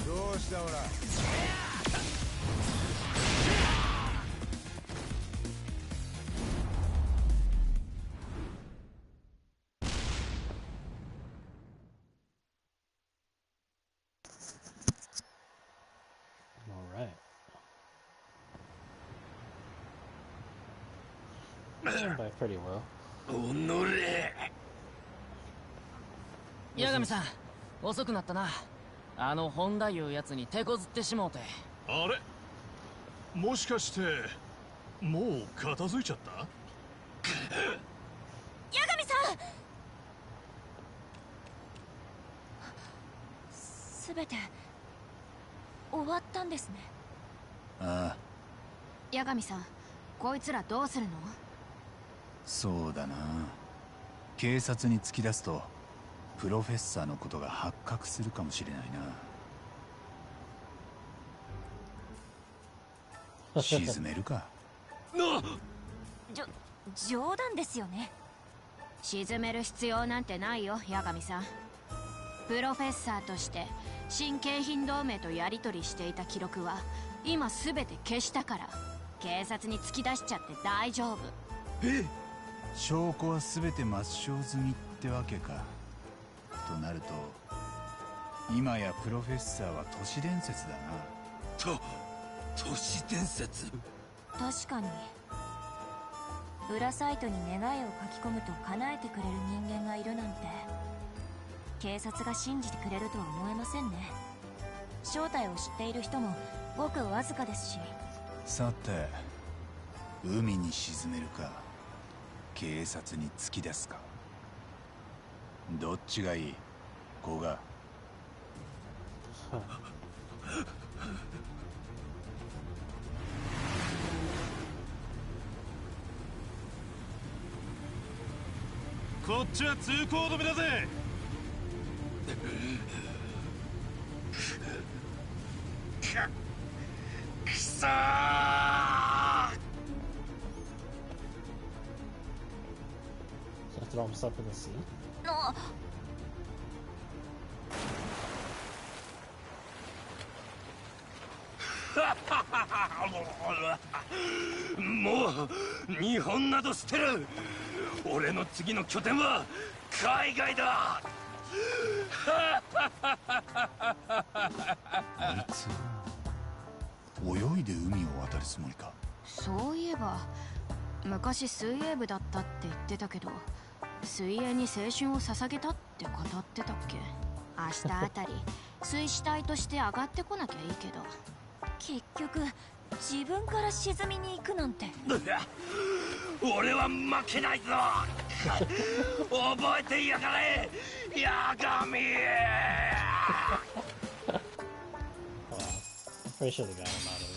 どうしたオラ。By pretty well. 八神さん、遅くなったな。あの本田いうやつに手こずってしもうて。あれ、もしかしてもう片付いちゃった？八神さん、すべて終わったんですね。ああ、八神さん、こいつらどうするの？そうだな。警察に突き出すとプロフェッサーのことが発覚するかもしれないな。沈めるか。冗談ですよね。沈める必要なんてないよ、八神さん。プロフェッサーとして新京浜同盟とやり取りしていた記録は今すべて消したから、警察に突き出しちゃって大丈夫。証拠は全て抹消済みってわけか。となると今やプロフェッサーは都市伝説だな。都市伝説？確かに裏サイトに願いを書き込むと叶えてくれる人間がいるなんて警察が信じてくれるとは思えませんね。正体を知っている人もごくわずかですし。さて、海に沈めるか警察に突き出すか、どっちがいい？古賀。こっちは通行止めだぜ。くそー！ throw himself in the sea? もう日本など捨てる。俺の次の拠点は海外だ。あいつは泳いで海を渡るつもりか。そういえば昔水泳部だったって言ってたけど、水泳に青春を捧げたって語ってたっけ。明日あたり水死体として上がってこなきゃいいけど。結局自分から沈みに行くなんて。俺は負けないぞ。覚えてやがれ、ヤガミ。Wow. I'm pretty sure they got him out of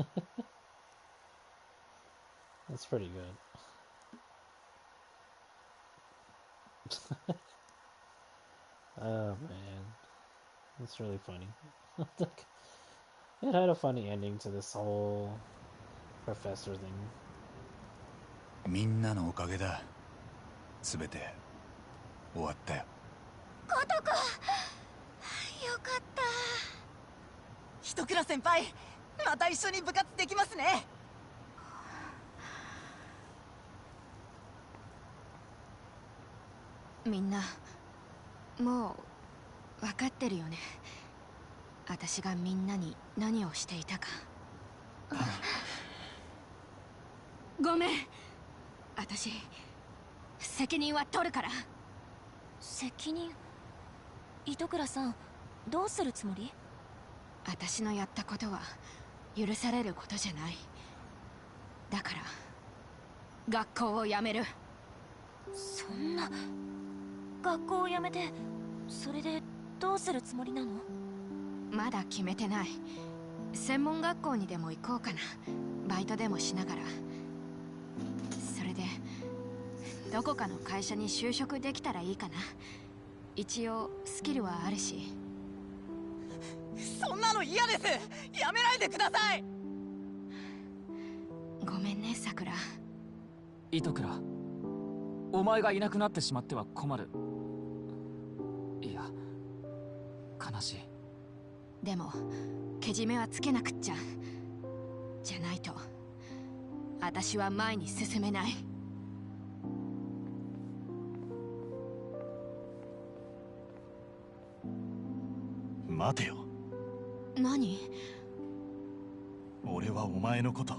there. That's pretty good. Oh man. That's really funny. It had a funny ending to this whole professor thing. みんなのおかげだ。すべて終わったよ。コトコ、よかった。一倉先輩、また一緒に部活できますね。みんなもう分かってるよね。私がみんなに何をしていたか。ごめん、私責任は取るから。責任？糸倉さん、どうするつもり？私のやったことは許されることじゃない。だから学校を辞める。そんな。学校を辞めて、それでどうするつもりなの？まだ決めてない。専門学校にでも行こうかな。バイトでもしながら。それでどこかの会社に就職できたらいいかな。一応スキルはあるし。そんなの嫌です。やめないでください。ごめんね、さくら。糸倉、お前がいなくなってしまっては困る。いや、悲しい。でもけじめはつけなくっちゃ。じゃないと私は前に進めない。待てよ。何？俺はお前のこと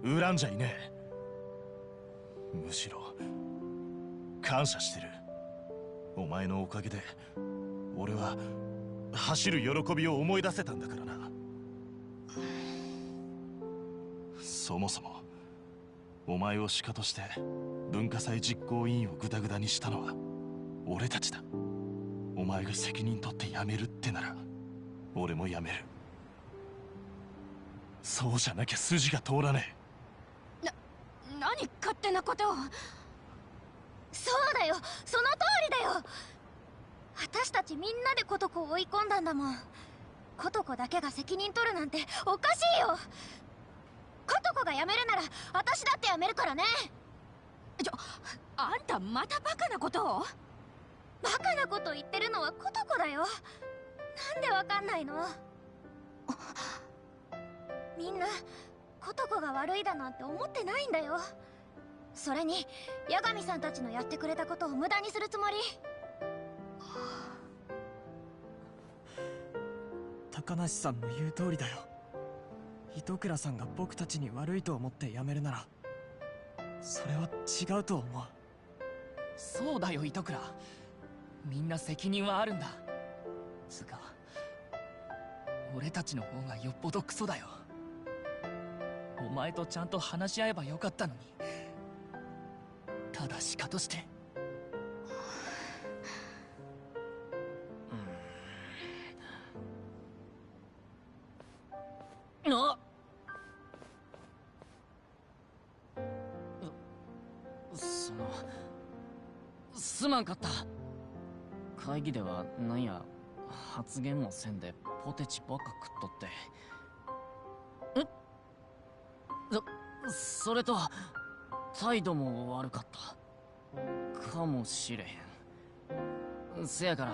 恨んじゃいねえ。むしろ感謝してる。お前のおかげで俺は走る喜びを思い出せたんだからな。そもそもお前をシカとして文化祭実行委員をグダグダにしたのは俺たちだ。お前が責任取って辞めるってなら俺も辞める。そうじゃなきゃ筋が通らねえ。何勝手なことを。そうだよ、その通りだよ。私たちみんなでコトコを追い込んだんだもん。コトコだけが責任取るなんておかしいよ。コトコが辞めるなら私だって辞めるからね。あんたまたバカなことを。バカなこと言ってるのはコトコだよ。なんでわかんないの？みんなコトコが悪いだなんて思ってないんだよ。それに八神さんたちのやってくれたことを無駄にするつもり？高梨さんの言う通りだよ。糸倉さんが僕たちに悪いと思って辞めるならそれは違うと思う。そうだよ糸倉、みんな責任はあるんだ。つか俺たちの方がよっぽどクソだよ。お前とちゃんと話し合えばよかったのに、ただ鹿として。あ、すまんかった。会議ではなんや発言もせんでポテチばっか食っとって。それと態度も悪かったかもしれへん。せやから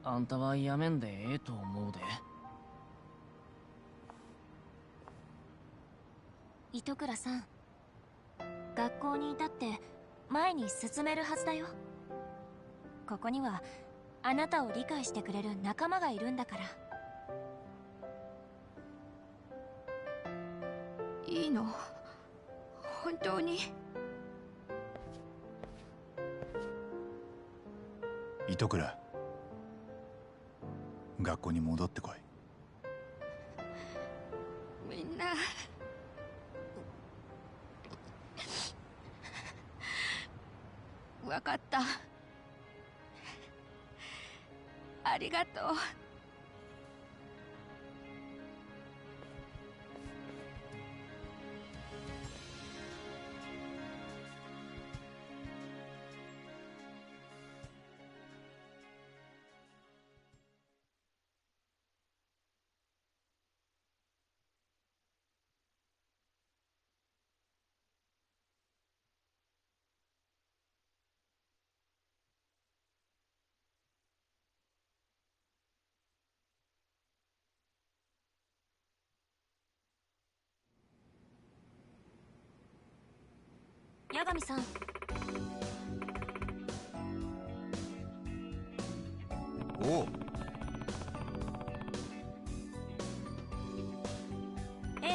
あんたはやめんでええと思うで。糸倉さん、学校にいたって前に進めるはずだよ。ここにはあなたを理解してくれる仲間がいるんだから。いいの？本当に？糸倉、学校に戻ってこい。みんなわかった。ありがとう。八神さん、おう。ええ。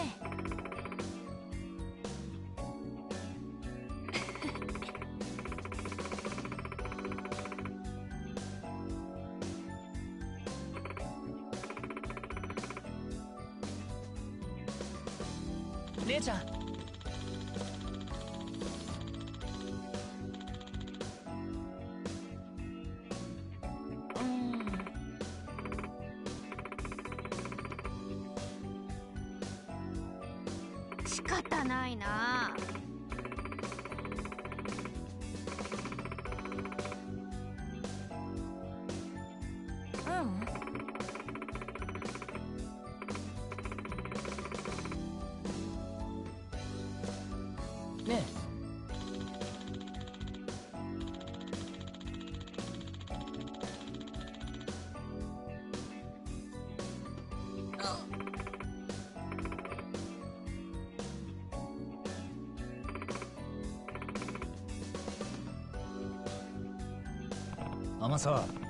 姉ちゃん、仕方ないな。ね天沢。